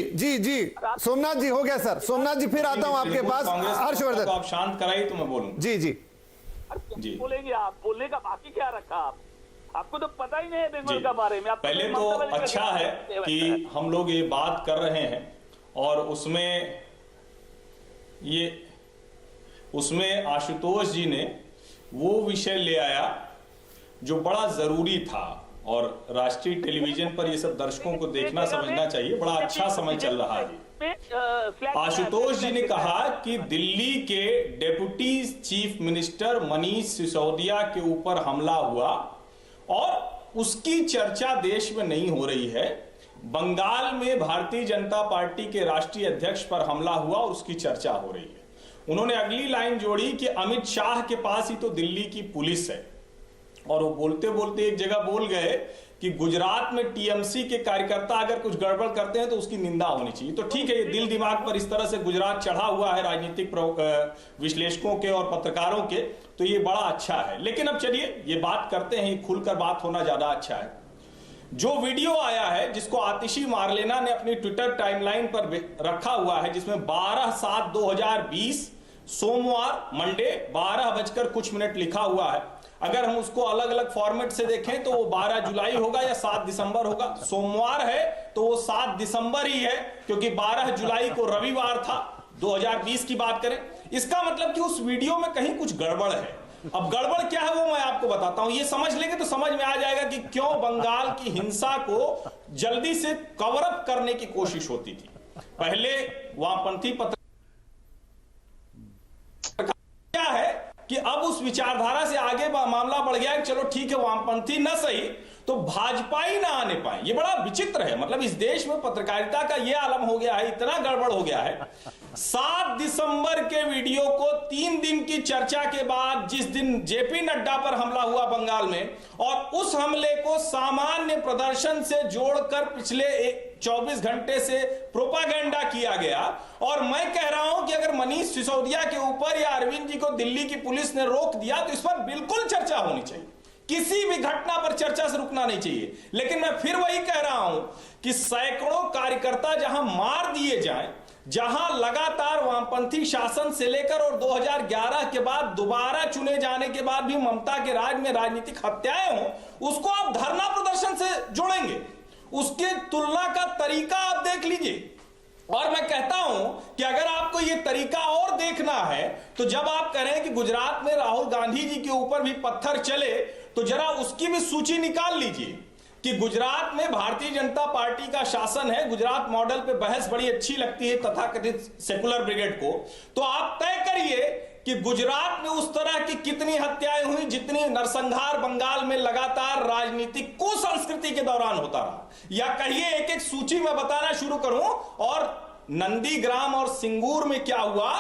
सोमनाथ जी, हो गया सर। सोमनाथ जी, फिर आता हूं आपके पास। हर्षवर्धन, आप शांत कराइए तो मैं बोलूं। जी बोलेंगे आप, बोलने का बाकी क्या रखा आप? आपको तो पता ही नहीं है बंगाल के बारे में। पहले तो अच्छा है कि हम लोग ये बात कर रहे हैं, और उसमें आशुतोष जी ने वो विषय ले आया जो बड़ा जरूरी था, और राष्ट्रीय टेलीविजन पर ये सब दर्शकों को देखना समझना चाहिए। बड़ा अच्छा समय चल रहा है। आशुतोष जी ने कहा कि दिल्ली के deputy chief minister Manish Sisodia के ऊपर हमला हुआ और उसकी चर्चा देश में नहीं हो रही है। बंगाल में भारतीय जनता पार्टी के राष्ट्रीय अध्यक्ष पर हमला हुआ और उसकी चर्चा हो रही है। उन्होंने अगली लाइन जोड़ी कि अमित शाह के पास ही तो दिल्ली की पुलिस है, और वो बोलते बोलते एक जगह बोल गए कि गुजरात में टीएमसी के कार्यकर्ता अगर कुछ गड़बड़ करते हैं तो उसकी निंदा होनी चाहिए। तो ठीक है, ये दिल दिमाग पर इस तरह से गुजरात चढ़ा हुआ है राजनीतिक विश्लेषकों के और पत्रकारों के, तो ये बड़ा अच्छा है। लेकिन अब चलिए ये बात करते हैं, खुलकर बात होना ज्यादा अच्छा है। जो वीडियो आया है जिसको आतिशी मारलेना ने अपनी ट्विटर टाइमलाइन पर रखा हुआ है, जिसमें 12/7/2020 सोमवार मंडे 12:00 लिखा हुआ है। अगर हम उसको अलग अलग फॉर्मेट से देखें तो वो 12 जुलाई होगा या 7 दिसंबर होगा। सोमवार है तो वो 7 दिसंबर ही है, क्योंकि 12 जुलाई को रविवार था, 2020 की बात करें। इसका मतलब कि उस वीडियो में कहीं कुछ गड़बड़ है। अब गड़बड़ क्या है वो मैं आपको बताता हूं। ये समझ लेंगे तो समझ में आ जाएगा कि क्यों बंगाल की हिंसा को जल्दी से कवर अप करने की कोशिश होती थी। पहले वामपंथी पत्र क्या है कि अब उस विचारधारा से आगे मामला बढ़ गया कि चलो ठीक है, वामपंथी न सही तो भाजपा ही ना आने पाए। ये बड़ा विचित्र है। मतलब इस देश में पत्रकारिता का ये आलम हो गया है, इतना गड़बड़ हो गया है। 7 दिसंबर के वीडियो को 3 दिन की चर्चा के बाद, जिस दिन जेपी नड्डा पर हमला हुआ बंगाल में, और उस हमले को सामान्य प्रदर्शन से जोड़कर पिछले 24 घंटे से प्रोपागेंडा किया गया। और मैं कह रहा हूं कि अगर मनीष सिसोदिया के ऊपर या अरविंद जी को दिल्ली की पुलिस ने रोक दिया तो इस पर बिल्कुल चर्चा होनी चाहिए। किसी भी घटना पर चर्चा से रुकना नहीं चाहिए। लेकिन मैं फिर वही कह रहा हूं कि सैकड़ों कार्यकर्ता जहां मार दिए जाएं, जहां लगातार वामपंथी शासन से लेकर और 2011 के बाद दोबारा चुने जाने के बाद भी ममता के राज में राजनीतिक हत्याएं हों, उसको आप धरना प्रदर्शन से जोड़ेंगे। उसके तुलना का तरीका आप देख लीजिए। और मैं कहता हूं कि अगर आपको यह तरीका और देखना है तो जब आप कह रहे हैं कि गुजरात में राहुल गांधी जी के ऊपर भी पत्थर चले, तो जरा उसकी भी सूची निकाल लीजिए कि गुजरात में भारतीय जनता पार्टी का शासन है। गुजरात मॉडल पे बहस बड़ी अच्छी लगती है तथाकथित सेकुलर ब्रिगेड को। तो आप तय करिए कि गुजरात में उस तरह की कितनी हत्याएं हुई जितनी नरसंहार बंगाल में लगातार राजनीतिक कुसंस्कृति के दौरान होता रहा। या कहिए एक एक सूची में बताना शुरू करूं। और नंदीग्राम और सिंगूर में क्या हुआ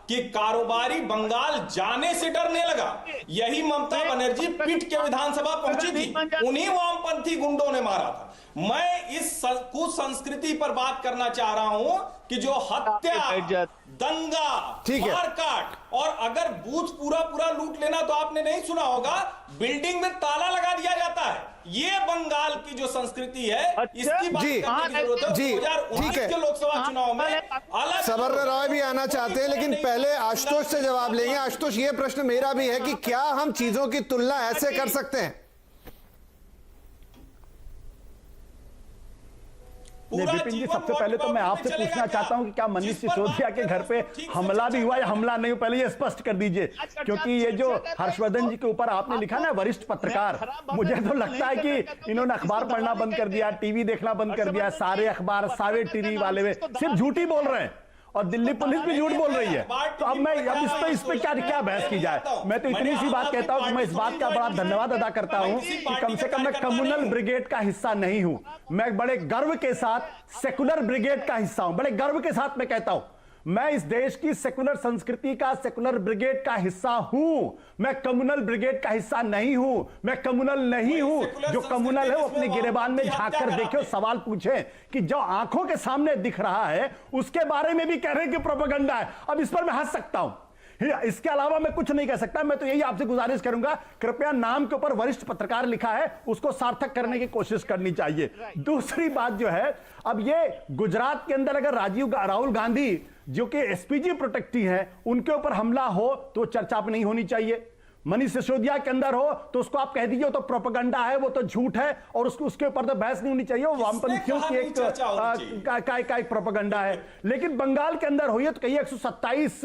कि कारोबारी बंगाल जाने से डरने लगा। यही ममता बनर्जी पीट के विधानसभा पहुंची थी, उन्हीं वामपंथी गुंडों ने मारा था। मैं इस कुसंस्कृति पर बात करना चाह रहा हूं कि जो हत्या, दंगा, मारकाट, और अगर बूथ पूरा लूट लेना, तो आपने नहीं सुना होगा बिल्डिंग में ताला लगा दिया जाता है। ये बंगाल की जो संस्कृति है, इसकी बात करने की जरूरत है। 2019 के लोकसभा चुनाव में अलग सवर्णा राय भी आना चाहते हैं, लेकिन पहले आशुतोष से जवाब लेंगे। आशुतोष, ये प्रश्न मेरा भी है कि क्या हम चीजों की तुलना ऐसे कर सकते हैं? विपिन जी, सबसे पहले तो मैं आपसे पूछना चाहता हूं कि क्या मनीष सिसोदिया के घर पे हमला भी हुआ या हमला नहीं हुआ, पहले ये स्पष्ट कर दीजिए। क्योंकि ये जो हर्षवर्धन जी के ऊपर आपने लिखा ना, वरिष्ठ पत्रकार, मुझे तो लगता है कि इन्होंने अखबार पढ़ना बंद कर दिया, टीवी देखना बंद कर दिया। सारे अखबार, सारे टीवी वाले में सिर्फ झूठी बोल रहे हैं और दिल्ली पुलिस भी झूठ बोल रही है। तो अब मैं इस पे क्या बहस की जाए। मैं तो इतनी सी बात कहता हूं कि मैं इस बात का बड़ा धन्यवाद अदा करता हूं कि कम से कम मैं कम्युनल ब्रिगेड का हिस्सा नहीं हूं। मैं बड़े गर्व के साथ सेकुलर ब्रिगेड का हिस्सा हूं। बड़े गर्व के साथ मैं कहता हूं, मैं इस देश की सेकुलर संस्कृति का, सेकुलर ब्रिगेड का हिस्सा हूं। मैं कम्युनल ब्रिगेड का हिस्सा नहीं हूं। मैं कम्युनल नहीं हूं। जो कम्युनल है वो अपने गिरेबान में झांक कर देखे और सवाल पूछे कि जो आंखों के सामने दिख रहा है उसके बारे में भी कह रहे हैं कि प्रोपेगेंडा है। अब इस पर मैं हंस सकता हूं, इसके अलावा मैं कुछ नहीं कह सकता। मैं तो यही आपसे गुजारिश करूंगा, कृपया नाम के ऊपर वरिष्ठ पत्रकार लिखा है उसको सार्थक करने की कोशिश करनी चाहिए। दूसरी बात जो है, अब ये गुजरात के अंदर अगर राहुल गांधी जो कि एसपीजी प्रोटेक्टी हैं, उनके ऊपर हमला हो तो चर्चा नहीं होनी चाहिए। मनीष सिसोदिया के अंदर हो तो उसको आप कह दीजिए तो प्रोपेगेंडा है, वो तो झूठ है और उसके ऊपर तो बहस नहीं होनी चाहिए। वो वामपंथियों की एक प्रोपेगेंडा है। लेकिन बंगाल के अंदर हुई है तो कहीं 127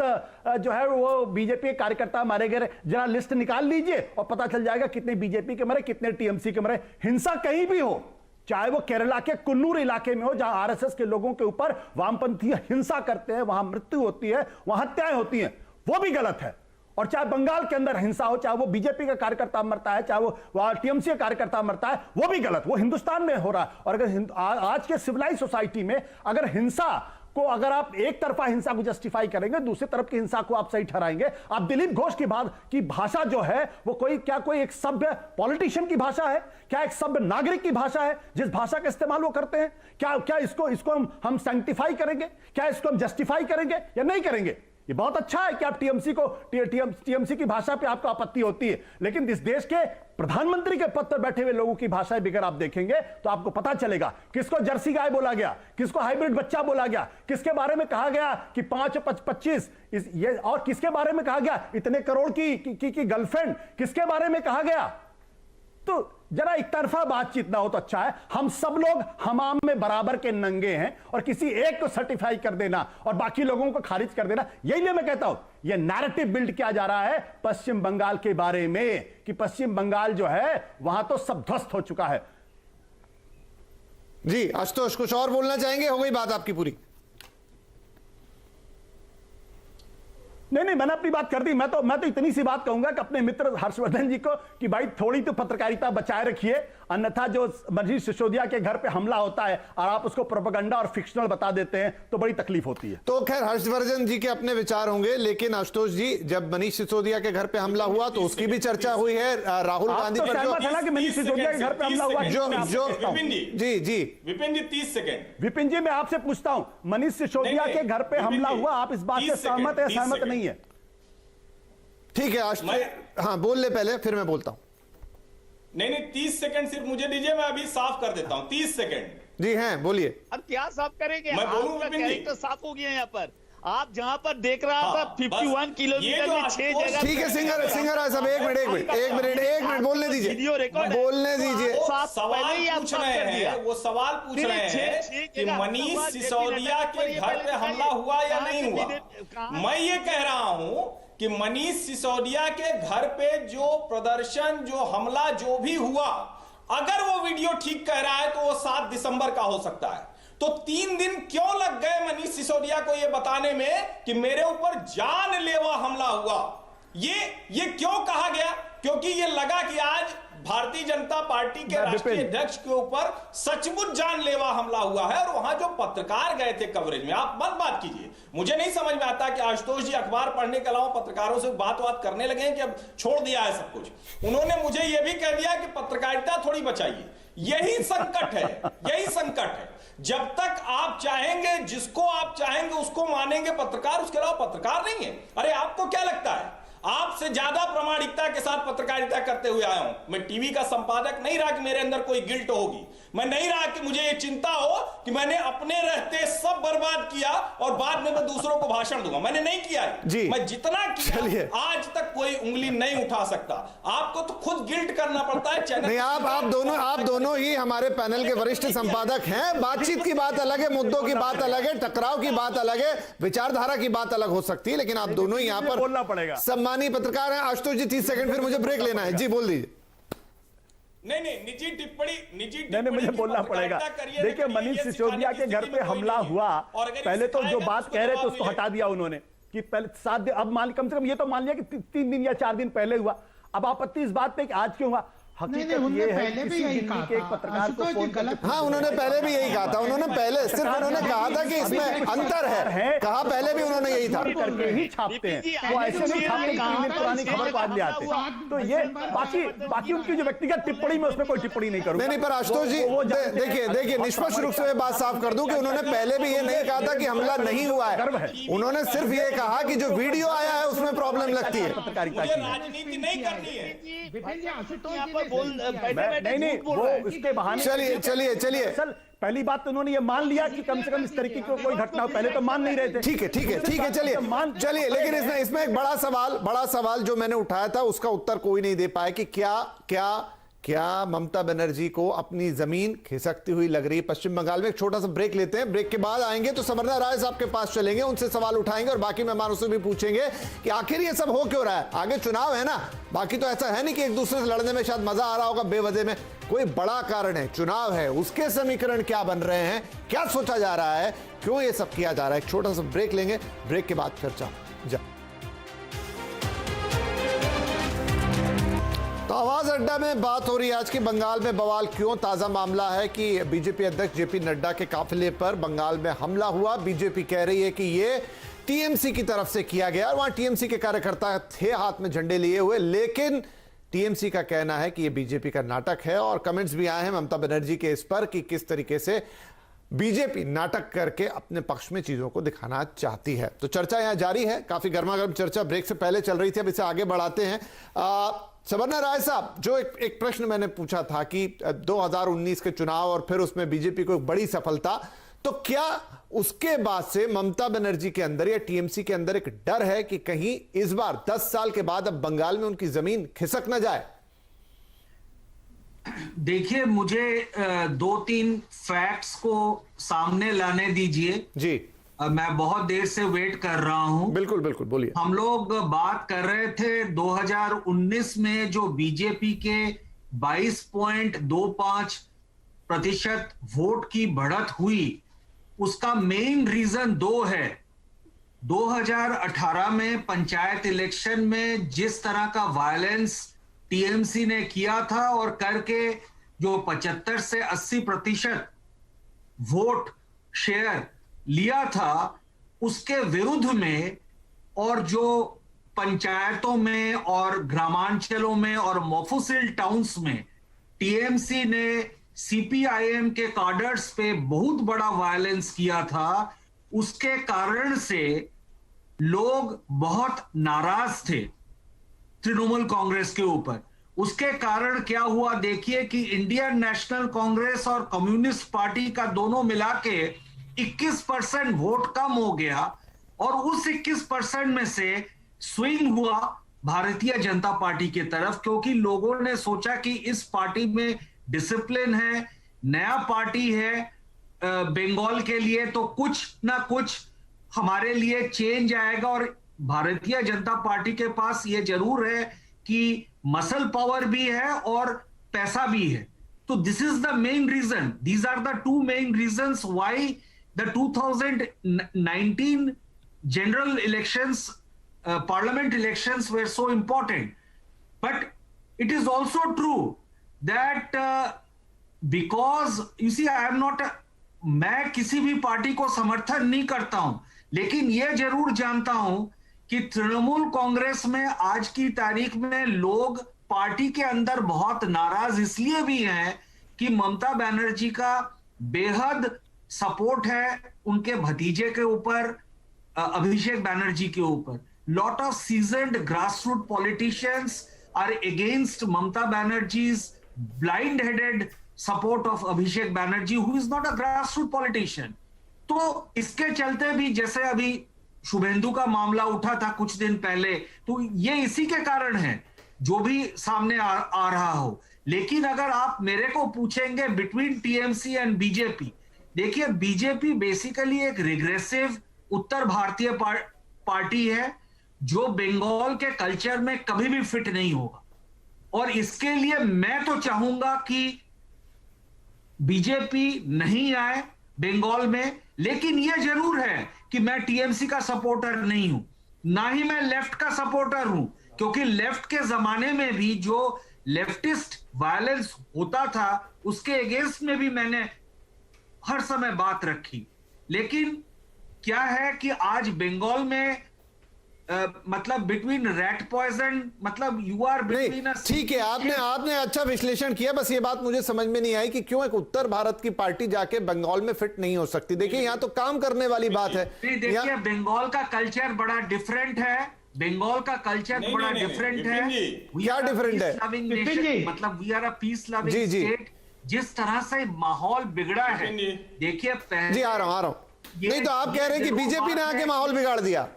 जो है वो बीजेपी के कार्यकर्ता मारे गए। जरा लिस्ट निकाल लीजिए और पता चल जाएगा कितने बीजेपी के मरे, कितने टीएमसी के मरे। हिंसा कहीं भी हो, चाहे वो केरला के कुन्नूर इलाके में हो जहां आरएसएस के लोगों के ऊपर वामपंथी हिंसा करते हैं, वहां मृत्यु होती है, वहां हत्याएं होती हैं, वो भी गलत है। और चाहे बंगाल के अंदर हिंसा हो, चाहे वो बीजेपी का कार्यकर्ता मरता है, चाहे वो टीएमसी का कार्यकर्ता मरता है, वो भी गलत। वो हिंदुस्तान में हो रहा है। और अगर आज के सिविलाइज सोसाइटी में अगर हिंसा को अगर आप एक तरफा हिंसा को जस्टिफाई करेंगे, दूसरी तरफ की हिंसा को आप सही ठहराएंगे। आप दिलीप घोष की बात की भाषा जो है वो कोई एक सभ्य पॉलिटिशियन की भाषा है? क्या एक सभ्य नागरिक की भाषा है जिस भाषा का इस्तेमाल वो करते हैं? क्या इसको हम सैंक्टिफाई करेंगे? क्या इसको हम जस्टिफाई करेंगे या नहीं करेंगे? ये बहुत अच्छा है कि आप टीएमसी की भाषा पे आपको आपत्ति होती है, लेकिन इस देश के प्रधानमंत्री के पद पर बैठे हुए लोगों की भाषाएं बिगर आप देखेंगे तो आपको पता चलेगा किसको जर्सी गाय बोला गया, किसको हाइब्रिड बच्चा बोला गया, किसके बारे में कहा गया कि 5-25 ये, और किसके बारे में कहा गया इतने करोड़ की गर्लफ्रेंड, किसके बारे में कहा गया। तो जरा एक तरफा बातचीत ना हो तो अच्छा है। हम सब लोग हमाम में बराबर के नंगे हैं और किसी एक को सर्टिफाई कर देना और बाकी लोगों को खारिज कर देना, यही मैं कहता हूं यह नैरेटिव बिल्ड किया जा रहा है पश्चिम बंगाल के बारे में कि पश्चिम बंगाल जो है वहां तो सब ध्वस्त हो चुका है। जी आशुतोष, कुछ और बोलना चाहेंगे? हो गई बात आपकी पूरी? नहीं, मैंने अपनी बात कर दी। मैं तो इतनी सी बात कहूंगा कि अपने मित्र हर्षवर्धन जी को कि भाई थोड़ी तो पत्रकारिता बचाए रखिए, अन्यथा जो मनीष सिसोदिया के घर पे हमला होता है और आप उसको प्रोपेगेंडा और फिक्शनल बता देते हैं तो बड़ी तकलीफ होती है। तो खैर हर्षवर्धन जी के अपने विचार होंगे, लेकिन आशुतोष जी जब मनीष सिसोदिया के घर पे हमला हुआ तो उसकी भी चर्चा हुई है। राहुल गांधी पर कि मनीष सिसोदिया के घर पे हमला हुआ जो जी विपिन जी 30 सेकंड। विपिन जी मैं आपसे पूछता हूं, मनीष सिसोदिया के घर पे हमला हुआ, आप इस बात से सहमत है सहमत नहीं है? ठीक है आशुतोष, हाँ बोल ले पहले फिर मैं बोलता हूं। नहीं 30 सेकंड सिर्फ मुझे दीजिए, मैं अभी साफ कर देता हूं। 30 सेकंड। जी हैं, बोलिए। अब क्या साफ करेंगे? मैं बोलूं आपका विपिन जी? कैरेक्टर साफ हो गया यहाँ पर। आप जहां पर देख रहा था 51 किलोमीटर में 6 जगह। ठीक है सिंगर साहब, एक मिनट बोलने दीजिए, वीडियो रिकॉर्ड बोलने दीजिए। सवाल पूछ रहे हैं, वो सवाल पूछ रहे हैं कि मनीष सिसोदिया के घर पे हमला हुआ या नहीं हुआ। मैं ये कह रहा हूं कि मनीष सिसोदिया के घर पे जो प्रदर्शन, जो हमला, जो भी हुआ, अगर वो वीडियो ठीक कह रहा है तो वो 7 दिसंबर का हो सकता है। तो 3 दिन क्यों लग गए मनीष सिसोदिया को ये बताने में कि मेरे ऊपर जानलेवा हमला हुआ? ये क्यों कहा गया? क्योंकि ये लगा कि आज भारतीय जनता पार्टी के राष्ट्रीय अध्यक्ष के ऊपर सचमुच जानलेवा हमला हुआ है। और वहां जो पत्रकार गए थे कवरेज में, आप मत बात कीजिए। मुझे नहीं समझ में आता कि आशुतोष जी अखबार पढ़ने के अलावा पत्रकारों से बात करने लगे हैं कि अब छोड़ दिया है सब कुछ। उन्होंने मुझे यह भी कह दिया कि पत्रकारिता थोड़ी बचाइए। यही संकट है, यही संकट है। जब तक आप चाहेंगे, जिसको आप चाहेंगे उसको मानेंगे पत्रकार, उसके अलावा पत्रकार नहीं है। अरे आपको क्या लगता है? आपसे ज्यादा प्रामाणिकता के साथ पत्रकारिता करते हुए आया हूं। मैं टीवी का संपादक नहीं रहा कि मेरे अंदर कोई गिल्ट होगी। मैं नहीं रहा कि मुझे ये चिंता हो कि मैंने अपने रहते सब बर्बाद किया और बाद में मैं दूसरों को भाषण दूंगा। मैंने नहीं किया है। मैं जितना किया आज तक कोई उंगली नहीं उठा सकता। आपको तो खुद गिल्ट करना पड़ता है। चैनल नहीं, आप दोनों ही हमारे पैनल के वरिष्ठ संपादक हैं। बातचीत की बात अलग है, मुद्दों की बात अलग है, टकराव की बात अलग है, विचारधारा की बात अलग हो सकती है, लेकिन आप दोनों ही यहाँ पर बोलना पड़ेगा। सम्मानीय पत्रकार हैं। आशुतोष जी 30 सेकंड, फिर मुझे ब्रेक लेना है। जी बोल दीजिए। नहीं निजी टिप्पणी नहीं मुझे बोलना पड़ेगा। देखिए मनीष सिसोदिया के घर पे हमला हुआ, पहले तो जो बात कह रहे थे उसको हटा दिया उन्होंने कि पहले 7 दिन, अब कम से कम ये तो मान लिया कि 3 दिन या 4 दिन पहले हुआ। अब आपत्ति इस बात पे कि आज क्यों हुआ? हकीकत ये है कि किसी दिल्ली के एक पत्रकार को फोन करके, हाँ उन्होंने पहले भी यही कहा था। उन्होंने पहले सिर्फ उन्होंने कहा था कि इसमें अंतर है, कहा पहले भी उन्होंने यही था। करके ही छापते हैं, वो ऐसे नहीं छापते 3 दिन पुरानी खबर को आज ले आते। तो ये बाकी उनकी जो व्यक्तिगत टिप्पणी में उसमें कोई टिप्पणी नहीं करूंगा। नहीं पर आशुतोष जी देखिए निष्पक्ष रूप से बात साफ कर दूं कि उन्होंने पहले भी ये नहीं कहा था कि हमला नहीं हुआ है। उन्होंने सिर्फ ये कहा कि जो वीडियो आया है उसमें प्रॉब्लम लगती है। पत्रकारिता की राजनीति नहीं करनी है। नहीं वो उसके बहाने। चलिए पहली बात तो उन्होंने ये मान लिया कि कम से कम इस तरीके की कोई घटना, पहले तो मान नहीं रहे थे। ठीक है चलिए लेकिन इसमें एक बड़ा सवाल जो मैंने उठाया था उसका उत्तर कोई नहीं दे पाया कि क्या ममता बनर्जी को अपनी जमीन खिसकती हुई लग रही है पश्चिम बंगाल में। एक छोटा सा ब्रेक लेते हैं, ब्रेक के बाद आएंगे तो समरना राय साहब के पास चलेंगे, उनसे सवाल उठाएंगे और बाकी मेहमानों से भी पूछेंगे कि आखिर ये सब हो क्यों रहा है। आगे चुनाव है ना, बाकी तो ऐसा है नहीं कि एक दूसरे से लड़ने में शायद मजा आ रहा होगा बेवजह में। कोई बड़ा कारण है, चुनाव है, उसके समीकरण क्या बन रहे हैं, क्या सोचा जा रहा है, क्यों ये सब किया जा रहा है। एक छोटा सा ब्रेक लेंगे, ब्रेक के बाद चर्चा। तो तो आवाज अड्डा में बात हो रही है आज की। बंगाल में बवाल क्यों? ताजा मामला है कि बीजेपी अध्यक्ष जेपी नड्डा के काफिले पर बंगाल में हमला हुआ। बीजेपी कह रही है कि ये टीएमसी की तरफ से किया गया। वहां टीएमसी के कार्यकर्ता थे हाथ में झंडे लिए हुए, लेकिन टीएमसी का कहना है कि ये बीजेपी का नाटक है। और कमेंट्स भी आए हैं ममता बनर्जी के इस पर कि किस तरीके से बीजेपी नाटक करके अपने पक्ष में चीजों को दिखाना चाहती है। तो चर्चा यहां जारी है, काफी गर्मागर्म चर्चा ब्रेक से पहले चल रही थी। अब इसे आगे बढ़ाते हैं। सवर्णा राय साहब, जो एक प्रश्न मैंने पूछा था कि 2019 के चुनाव और फिर उसमें बीजेपी को एक बड़ी सफलता, तो क्या उसके बाद से ममता बनर्जी के अंदर या टीएमसी के अंदर एक डर है कि कहीं इस बार 10 साल के बाद अब बंगाल में उनकी जमीन खिसक ना जाए? देखिए, मुझे 2-3 फैक्ट्स को सामने लाने दीजिए जी। मैं बहुत देर से वेट कर रहा हूं। बिल्कुल बिल्कुल, बोलिए। हम लोग बात कर रहे थे 2019 में जो बीजेपी के 22.25% वोट की बढ़त हुई, उसका मेन रीजन 2 है। 2018 में पंचायत इलेक्शन में जिस तरह का वायलेंस टीएमसी ने किया था और करके जो 75 से 80% वोट शेयर लिया था, उसके विरुद्ध में और जो पंचायतों में और ग्रामांचलों में और मोफुसिल टाउन्स में टीएमसी ने सीपीआईएम के कार्डर्स पे बहुत बड़ा वायलेंस किया था, उसके कारण से लोग बहुत नाराज थे तृणमूल कांग्रेस के ऊपर। उसके कारण क्या हुआ, देखिए कि इंडियन नेशनल कांग्रेस और कम्युनिस्ट पार्टी का दोनों मिला के 21% वोट कम हो गया और उस 21% में से स्विंग हुआ भारतीय जनता पार्टी की तरफ, क्योंकि लोगों ने सोचा कि इस पार्टी में डिसिप्लिन है, नया पार्टी है बंगाल के लिए, तो कुछ ना कुछ हमारे लिए चेंज आएगा। और भारतीय जनता पार्टी के पास ये जरूर है कि मसल पावर भी है और पैसा भी है। तो this is the main reason, these are the 2 main reasons why the 2019 general elections, parliament elections were so important. But it is also true that because you see, I am not मैं किसी भी party को समर्थन नहीं करता हूं, लेकिन यह जरूर जानता हूं कि तृणमूल कांग्रेस में आज की तारीख में लोग पार्टी के अंदर बहुत नाराज इसलिए भी हैं कि ममता बनर्जी का बेहद सपोर्ट है उनके भतीजे के ऊपर, अभिषेक बनर्जी के ऊपर। Lot of seasoned grassroot politicians are against Mamata Banerjee's blind headed support of Abhishek Banerjee, who is not a grassroot politician. तो इसके चलते भी, जैसे अभी शुभेंदु का मामला उठा था कुछ दिन पहले, तो ये इसी के कारण है जो भी सामने आ रहा हो। लेकिन अगर आप मेरे को पूछेंगे बिटवीन टीएमसी एंड बीजेपी, देखिए बीजेपी बेसिकली एक रिग्रेसिव उत्तर भारतीय पार्टी है जो बंगाल के कल्चर में कभी भी फिट नहीं होगा। और इसके लिए मैं तो चाहूंगा कि बीजेपी नहीं आए बंगाल में, लेकिन यह जरूर है कि मैं टीएमसी का सपोर्टर नहीं हूं, ना ही मैं लेफ्ट का सपोर्टर हूं, क्योंकि लेफ्ट के जमाने में भी जो लेफ्टिस्ट वायलेंस होता था उसके अगेंस्ट में भी मैंने हर समय बात रखी। लेकिन क्या है कि आज बंगाल में मतलब बिटवीन रेड पॉइजन, मतलब यू आर बिटवीन। ठीक है, आपने अच्छा विश्लेषण किया, बस ये बात मुझे समझ में नहीं आई कि क्यों एक उत्तर भारत की पार्टी जाके बंगाल में फिट नहीं हो सकती। देखिए यहाँ तो काम करने वाली बात है। देखिए बंगाल का कल्चर बड़ा डिफरेंट है, बंगाल का कल्चर बड़ा डिफरेंट है। क्या डिफरेंट है? मतलब we are a peace loving state. जिस तरह से माहौल बिगड़ा है, देखिए जी आ रहा हूं। नहीं तो आप कह रहे हैं कि बीजेपी ने आके माहौल बिगाड़ दिया?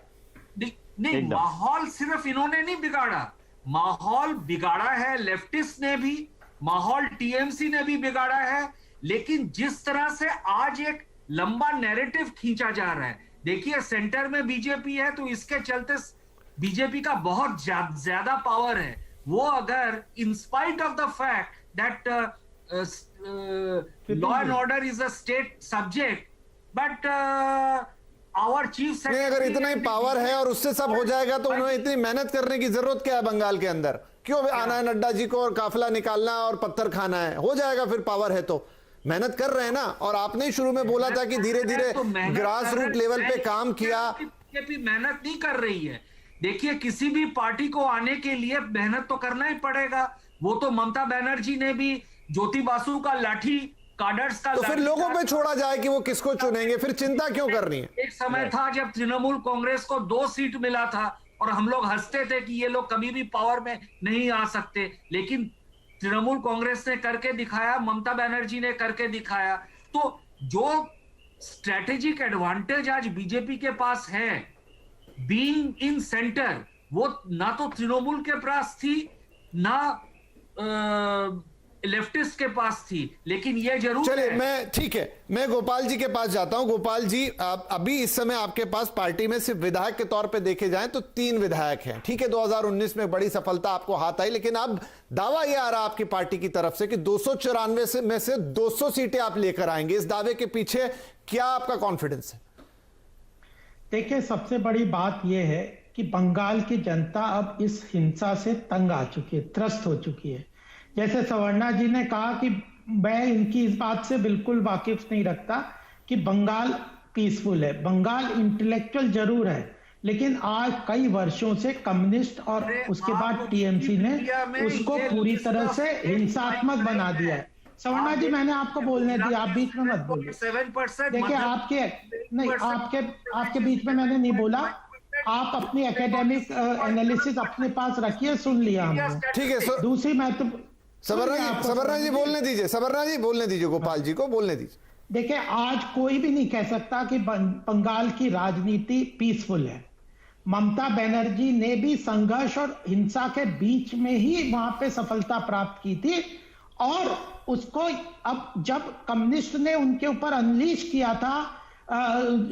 नहीं, माहौल सिर्फ इन्होंने नहीं बिगाड़ा, माहौल बिगाड़ा है लेफ्टिस्ट ने भी, माहौल टीएमसी ने भी बिगाड़ा है। लेकिन जिस तरह से आज एक लंबा नैरेटिव खींचा जा रहा है, देखिए सेंटर में बीजेपी है तो इसके चलते बीजेपी का बहुत ज्यादा पावर है। वो अगर in spite of the fact that law and order is a state subject, but our chief नहीं, अगर इतना ही पावर है और उससे सब हो जाएगा तो उन्हें इतनी मेहनत करने की जरूरत क्या है बंगाल के अंदर? क्यों आना है नड्डा जी को और काफिला निकालना और पत्थर खाना है? हो जाएगा फिर, पावर है तो। मेहनत कर रहे हैं ना। और आपने ही शुरू में बोला था कि धीरे धीरे ग्रास रूट लेवल पे काम किया। बीजेपी मेहनत नहीं कर रही है। देखिए, किसी भी पार्टी को आने के लिए मेहनत तो करना ही पड़ेगा। वो तो ममता बनर्जी ने भी ज्योति बासु का लाठी, काडर्स का, तो फिर लोगों पे छोड़ा जाए कि वो किसको चुनेंगे, फिर चिंता क्यों करनी है? एक समय था जब तृणमूल कांग्रेस को 2 सीट मिला था और हम लोग हंसते थे कि ये लोग कभी भी पावर में नहीं आ सकते, लेकिन तृणमूल कांग्रेस ने करके दिखाया, ममता बनर्जी ने करके दिखाया। तो जो स्ट्रेटेजिक एडवांटेज आज बीजेपी के पास है, बीइंग इन सेंटर, वो ना तो तृणमूल के पास थी, ना लेफ्टिस्ट के पास थी, लेकिन ये जरूर चलिए, है। मैं ठीक है, मैं गोपाल जी के पास जाता हूं। गोपाल जी, आप अभी इस समय आपके पास पार्टी में सिर्फ विधायक के तौर पे देखे जाएं तो 3 विधायक हैं। ठीक है, 2019 में बड़ी सफलता आपको हाथ आई, लेकिन अब दावा यह आ रहा आपकी पार्टी की तरफ से कि 294 में से 200 सीटें आप लेकर आएंगे। इस दावे के पीछे क्या आपका कॉन्फिडेंस है? देखिए, सबसे बड़ी बात यह है कि बंगाल की जनता अब इस हिंसा से तंग आ चुकी है, त्रस्त हो चुकी है। जैसे सवर्णा जी ने कहा कि मैं इनकी इस बात से बिल्कुल वाकिफ नहीं रखता कि बंगाल पीसफुल है। बंगाल इंटेलेक्चुअल जरूर है, लेकिन आज कई वर्षों से कम्युनिस्ट और उसके बाद टीएमसी ने उसको पूरी तरह से हिंसात्मक बना दिया है। सवर्णा जी, मैंने आपको बोलने दिया, आप बीच में मत बोलिए। 7% देखिए, आपके बीच में मैंने नहीं बोला। आप अपनी एकेडमिक एनालिसिस अपने पास रखिए, सुन लिया हमने। ठीक है, दूसरी महत्व, सवर्णा जी बोलने दीजिए, सवर्णा जी बोलने दीजिए, गोपाल जी को बोलने दीजिए। देखिए, आज कोई भी नहीं कह सकता कि बंगाल की राजनीति पीसफुल है। ममता बनर्जी ने भी संघर्ष और हिंसा के बीच में ही वहां पे सफलता प्राप्त की थी, और उसको अब जब कम्युनिस्ट ने उनके ऊपर अनलीश किया था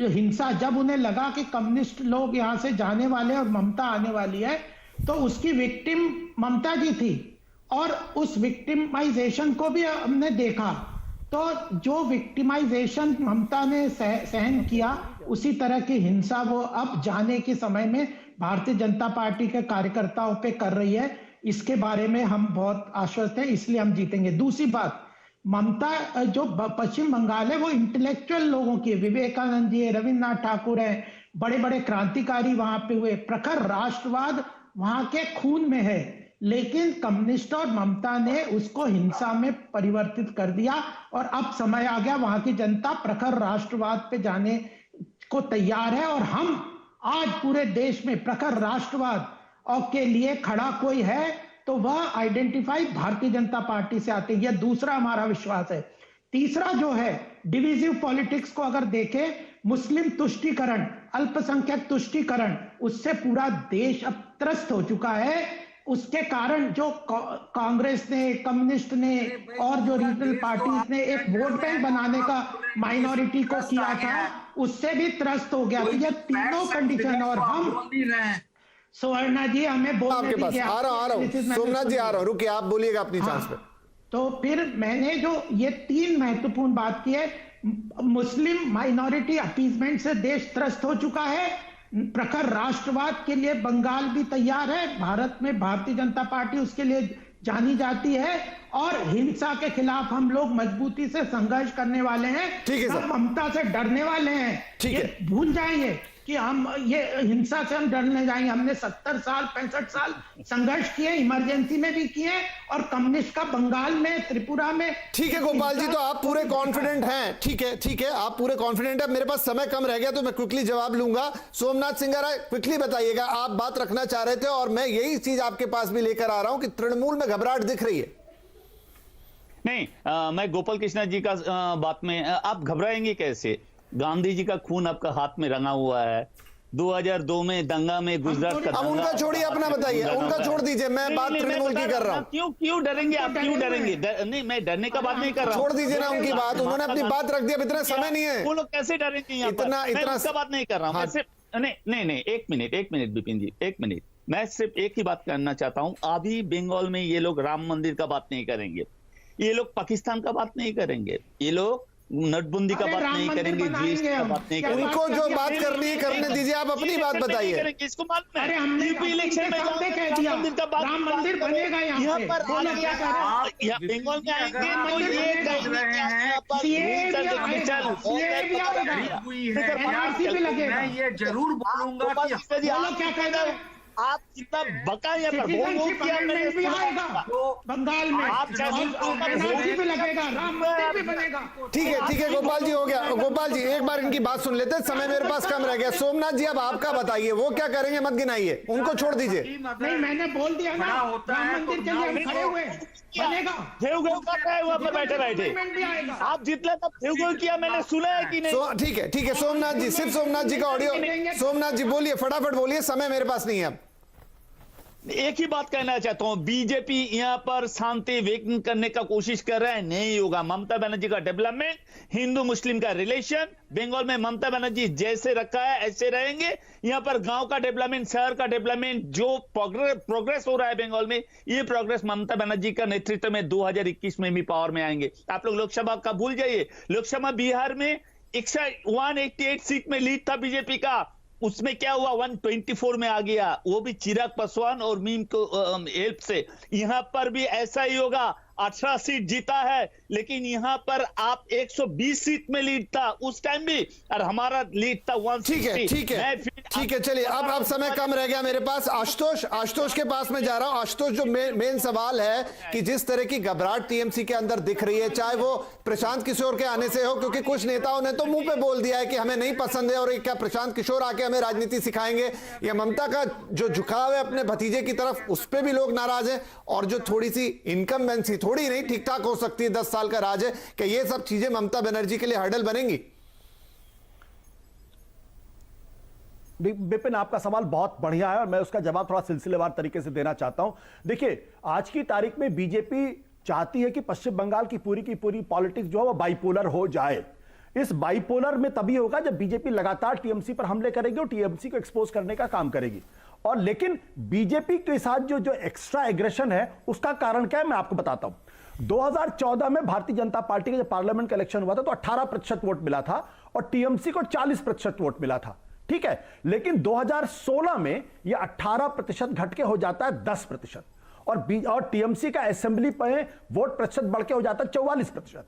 हिंसा, जब उन्हें लगा कि कम्युनिस्ट लोग यहां से जाने वाले और ममता आने वाली है, तो उसकी विक्टिम ममता जी थी, और उस विक्टिमाइजेशन को भी हमने देखा। तो जो विक्टिमाइजेशन ममता ने सहन किया, उसी तरह की हिंसा वो अब जाने के समय में भारतीय जनता पार्टी के कार्यकर्ताओं पे कर रही है। इसके बारे में हम बहुत आश्वस्त हैं, इसलिए हम जीतेंगे। दूसरी बात, ममता जो पश्चिम बंगाल है वो इंटेलेक्चुअल लोगों की है। विवेकानंद जी है, रविन्द्रनाथ ठाकुर है, बड़े बड़े क्रांतिकारी वहां पे हुए। प्रखर राष्ट्रवाद वहां के खून में है, लेकिन कम्युनिस्ट और ममता ने उसको हिंसा में परिवर्तित कर दिया, और अब समय आ गया, वहां की जनता प्रखर राष्ट्रवाद पे जाने को तैयार है। और हम आज पूरे देश में प्रखर राष्ट्रवाद और के लिए खड़ा कोई है तो वह आइडेंटिफाई भारतीय जनता पार्टी से आते हैं। यह दूसरा हमारा विश्वास है। तीसरा जो है, डिविजिव पॉलिटिक्स को अगर देखें, मुस्लिम तुष्टीकरण, अल्पसंख्यक तुष्टीकरण, उससे पूरा देश अब त्रस्त हो चुका है। उसके कारण जो कांग्रेस ने, कम्युनिस्ट ने और जो रीजनल पार्टीज ने एक वोट बैंक बनाने का माइनॉरिटी को किया था, उससे भी त्रस्त हो गया। तो ये तीनों कंडीशन, और हम सुवर्णा जी हमें बोलने आपके पास आ रहा हूं, सोमनाथ जी आ रहा हूं, रुकिए, आप बोलिएगा अपनी चांस पे। तो फिर मैंने जो ये 3 महत्वपूर्ण बात की है, मुस्लिम माइनॉरिटी अपीजमेंट से देश त्रस्त हो चुका है, प्रखर राष्ट्रवाद के लिए बंगाल भी तैयार है, भारत में भारतीय जनता पार्टी उसके लिए जानी जाती है, और हिंसा के खिलाफ हम लोग मजबूती से संघर्ष करने वाले हैं। ठीक है सर, ममता से डरने वाले हैं, ठीक है, भूल जाएंगे कि हम ये हिंसा से हम डरने जाएंगे। हमने 70 साल 65 साल संघर्ष किए, इमरजेंसी में भी किए, और कम्युनिस्ट का बंगाल में, त्रिपुरा में। ठीक है गोपाल जी, तो आप पूरे कॉन्फिडेंट हैं? ठीक है, ठीक है, आप पूरे कॉन्फिडेंट हैं। मेरे पास समय कम रह गया तो मैं क्विकली जवाब लूंगा। सोमनाथ सिंगारा, क्विकली बताइएगा, आप बात रखना चाह रहे थे और मैं यही चीज आपके पास भी लेकर आ रहा हूं कि तृणमूल में घबराहट दिख रही है। नहीं, मैं गोपाल कृष्ण जी का बात में, आप घबराएंगे कैसे? गांधी जी का खून आपका हाथ में रंगा हुआ है। 2002 में दंगा में, गुजरात का अब उनका छोड़िए, अपना बताइए, उनका छोड़ दीजिए, मैं बात तृणमूल की कर रहा हूं। क्यों डरेंगे आप? क्यों डरेंगे? नहीं, मैं डरने का बात नहीं कर रहा हूं। छोड़ दीजिए ना उनकी बात, उन्होंने अपनी बात रख दी, अब इतना समय नहीं है। वो लोग कैसे डरेंगे? इतना उसका बात नहीं कर रहा हूं। नहीं, एक मिनट विपिन जी, एक मिनट। मैं सिर्फ एक ही बात करना चाहता हूं। अभी बंगाल में ये लोग राम मंदिर का बात नहीं करेंगे, ये लोग पाकिस्तान का बात नहीं करेंगे, ये लोग नोटबंदी का अरे बात राम नहीं मंदिर करेंगे, बनाएंगे जीएसटी का हम। बात नहीं क्या करेंगे। उनको जो बात करनी है करने दीजिए, आप अपनी बात बताइए। इसको मालूम अरे है हमने यूपी इलेक्शन में सामने कह राम दिया मंदिर का बात राम मंदिर बनेगा यहाँ पे। पर बोलो आगे क्या कह रहे हैं? यहाँ बंगाल में आएंगे अगर तो मंदिर ये बनेगा। कहेंगे कि यहाँ पर सीए भी आएगा, सीए भी आएगा। हुई है NRC भी लगेगा। मैं ये जरूर बोलूंगा गोपाल कि कृष्ण जी, बोलो आप क्या कह रहे हैं? आप कितना बका यहाँ पर वो सिटीजनशिप किया मैंने अमेंडमेंट भी सुना। आएगा बंगाल में, आप और एनआरसी भी लगेगा, राम मंदिर भी बनेगा। ठीक है गोपाल जी, हो गया। गोपाल जी एक बार इनकी बात सुन लेते हैं, समय मेरे पास कम रह गया। सोमनाथ जी अब आपका बताइए, वो क्या करेंगे, मत गिनाइए, उनको छोड़ दीजिए। नहीं मैंने बोल दिया ना, बड़ा होता राम है मंदिर तो के लिए हम नाम खड़े हुए हैं, बनेगा। घेव घेव कर रहे हैं वहाँ पर बैठे बैठे। अमेंडमेंट भी आएगा। आप जितने तक घेव घेव किया मैंने सुना है कि नहीं। ठीक है सोमनाथ जी, सिर्फ सोमनाथ जी का ऑडियो। सोमनाथ जी बोलिए, फटाफट बोलिए, समय मेरे पास नहीं है अब। एक ही बात कहना चाहता हूं, बीजेपी यहां पर शांति व्यक्त करने का कोशिश कर रहा है, नहीं होगा। ममता बनर्जी का डेवलपमेंट, हिंदू मुस्लिम का रिलेशन, बंगाल में ममता बनर्जी जैसे रखा है ऐसे रहेंगे। यहां पर गांव का डेवलपमेंट, शहर का डेवलपमेंट, जो प्रोग्रेस हो रहा है बंगाल में, ये प्रोग्रेस ममता बनर्जी का नेतृत्व में 2021 में भी पावर में आएंगे। आप लोग लोकसभा का भूल जाइए, लोकसभा बिहार में 188 सीट में लीड था बीजेपी का, उसमें क्या हुआ, 124 में आ गया, वो भी चिराग पासवान और मीम को हेल्प से। यहां पर भी ऐसा ही होगा, 18 सीट जीता है, लेकिन यहां पर आप 120 सीट में लीड था उस टाइम भी, और हमारा लीड था 160। ठीक है चलिए, अब समय कम रह गया मेरे पास। आशुतोष के पास में जा रहा हूं। आशुतोष, जो मेन सवाल है कि जिस तरह की घबराहट टीएमसी के अंदर दिख रही है, चाहे वो प्रशांत किशोर के आने से हो, क्योंकि कुछ नेताओं ने तो मुंह पे बोल दिया है कि हमें नहीं पसंद है, और ये क्या प्रशांत किशोर आके हमें राजनीति सिखाएंगे, या ममता का जो झुकाव है अपने भतीजे की तरफ, उस पर भी लोग नाराज हैं, और जो थोड़ी सी इनकम्बेंसी, थोड़ी नहीं ठीक ठाक हो सकती है, 10 साल का राज है, कि ये सब चीजें ममता बनर्जी के लिए हर्डल बनेंगी। विपिन, आपका सवाल बहुत बढ़िया है और मैं उसका जवाब थोड़ा सिलसिलेवार तरीके से देना चाहता हूं। देखिए, आज की तारीख में बीजेपी चाहती है कि पश्चिम बंगाल की पूरी पॉलिटिक्स जो है वो बाइपोलर हो जाए। इस बाइपोलर में तभी होगा जब बीजेपी लगातार टीएमसी पर हमले करेगी और टीएमसी को एक्सपोज करने का काम करेगी। और लेकिन बीजेपी के साथ जो एक्स्ट्रा एग्रेशन है, उसका कारण क्या है, मैं आपको बताता हूं। 2014 में भारतीय जनता पार्टी का जब पार्लियामेंट का इलेक्शन हुआ था तो 18% वोट मिला था और टीएमसी को 40% वोट मिला था, ठीक है। लेकिन 2016 में यह 18% घट के हो जाता है 10%, और टीएमसी का असेंबली पर वोट प्रतिशत बढ़ के हो जाता है 44%।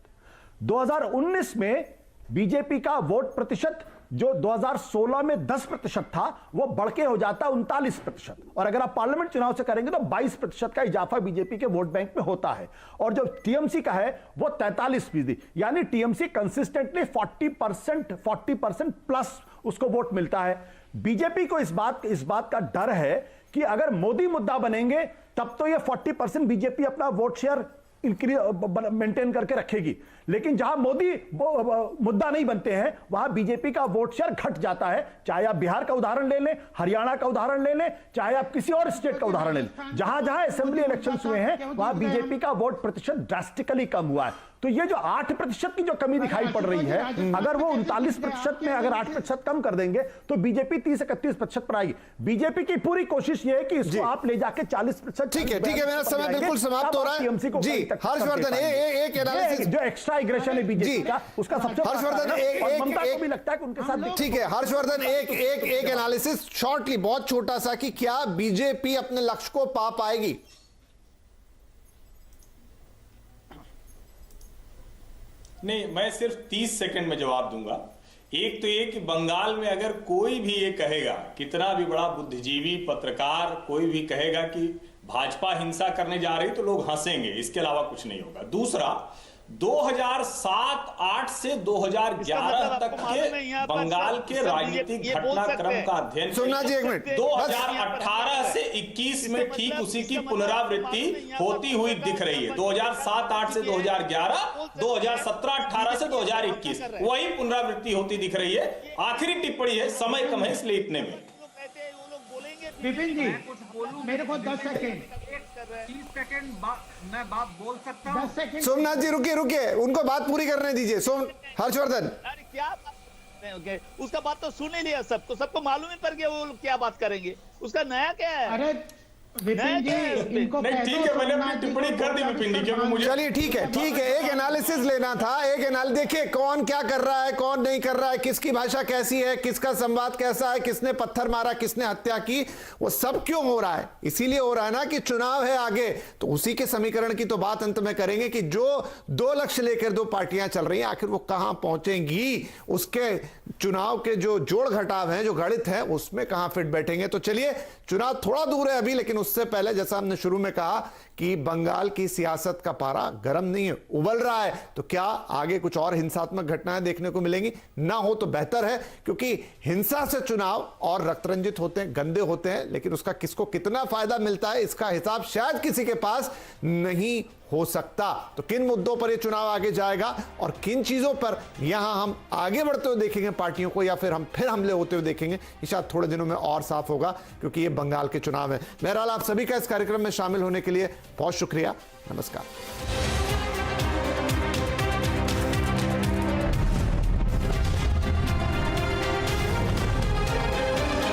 2019 में बीजेपी का वोट प्रतिशत जो 2016 में 10% था, वो बढ़ के हो जाता है 39%, और अगर आप पार्लियामेंट चुनाव से करेंगे तो 22% का इजाफा बीजेपी के वोट बैंक में होता है, और जो टीएमसी का है वो 43%, यानी टीएमसी कंसिस्टेंटली 40% प्लस उसको वोट मिलता है। बीजेपी को इस बात का डर है कि अगर मोदी मुद्दा बनेंगे तब तो ये 40% बीजेपी अपना वोट शेयर मेंटेन करके रखेगी, लेकिन जहां मोदी मुद्दा नहीं बनते हैं वहां बीजेपी का वोट शेयर घट जाता है। चाहे आप बिहार का उदाहरण ले लें, हरियाणा का उदाहरण ले लें, चाहे आप किसी और स्टेट का उदाहरण ले लें, जहां जहां असेंबली इलेक्शंस हुए हैं वहां बीजेपी का वोट प्रतिशत ड्रास्टिकली कम हुआ है। तो ये जो 8% की जो कमी दिखाई पड़ रही है, अगर वो 39% में अगर 8% कम कर देंगे तो बीजेपी 30-31% पर आएगी। बीजेपी की पूरी कोशिश ये है कि इसको आप ले जाके 40%। ठीक है, मेरा समय बिल्कुल समाप्त हो रहा है जी। हर्षवर्धन, एक एनालिसिस जो एक्स्ट्रा एग्रेशन है बीजेपी का, उसका सबसे हर्षवर्धन ममता को भी लगता है कि उनके साथ। ठीक है हर्षवर्धन, एक एनालिसिस शॉर्टली, बहुत छोटा सा, कि क्या बीजेपी अपने लक्ष्य को पा पाएगी? नहीं, मैं सिर्फ 30 सेकंड में जवाब दूंगा। एक तो ये कि बंगाल में अगर कोई भी ये कहेगा, कितना भी बड़ा बुद्धिजीवी पत्रकार कोई भी कहेगा कि भाजपा हिंसा करने जा रही, तो लोग हंसेंगे, इसके अलावा कुछ नहीं होगा। दूसरा, 2007-8 से 2011 तक के बंगाल के राजनीतिक घटनाक्रम का अध्ययन, सुनना जी एक मिनट, 2018 से 21 में ठीक उसी की पुनरावृत्ति होती हुई दिख रही है। 2007-8 से 2011, 2017-18 से 2021 वही पुनरावृत्ति होती दिख रही है। आखिरी टिप्पणी है, समय कम है इसलिए इतने में। विपिन जी, मेरे को 10 सेकंड 30 सेकंड मैं बात बोल सकता हूँ? 10 सेकंड। सोमनाथ जी रुकिए, उनको बात पूरी करने दीजिए। हर्षवर्धन, अरे क्या बात, उसका बात तो सुन ही लिया, सबको मालूम ही पड़ गया वो लोग क्या बात करेंगे, उसका नया क्या है? अरे विपिन जी इनको नहीं, ठीक है, मैंने अपनी टिप्पणी कर दी विपिन जी, क्योंकि मुझे चलिए ठीक है, एक एनालिसिस लेना था, देखिए कौन क्या कर रहा है, कौन नहीं कर रहा है, किसकी भाषा कैसी है, किसका संवाद कैसा है, किसने पत्थर मारा, किसने हत्या की, वो सब क्यों हो रहा है? इसीलिए हो रहा है ना कि चुनाव है आगे, तो उसी के समीकरण की तो बात अंत में करेंगे कि जो दो लक्ष्य लेकर दो पार्टियां चल रही हैं आखिर वो कहां पहुंचेंगी, उसके चुनाव के जो जोड़ घटाव हैं, जो गणित है, उसमें कहां फिट बैठेंगे। तो चलिए, चुनाव थोड़ा दूर है अभी, लेकिन उससे पहले जैसा हमने शुरू में कहा कि बंगाल की सियासत का पारा गर्म नहीं है, उबल रहा है। तो क्या आगे कुछ और हिंसात्मक घटनाएं देखने को मिलेंगी? ना हो तो बेहतर है, क्योंकि हिंसा से चुनाव और रक्तरंजित होते हैं, गंदे होते हैं, लेकिन उसका किसको कितना फायदा मिलता है इसका हिसाब शायद किसी के पास नहीं हो सकता। तो किन मुद्दों पर यह चुनाव आगे जाएगा और किन चीजों पर यहां हम आगे बढ़ते हुए देखेंगे पार्टियों को, या फिर हमले होते हुए देखेंगे, ये शायद थोड़े दिनों में और साफ होगा, क्योंकि ये बंगाल के चुनाव है। बहरहाल आप सभी का इस कार्यक्रम में शामिल होने के लिए बहुत शुक्रिया। नमस्कार।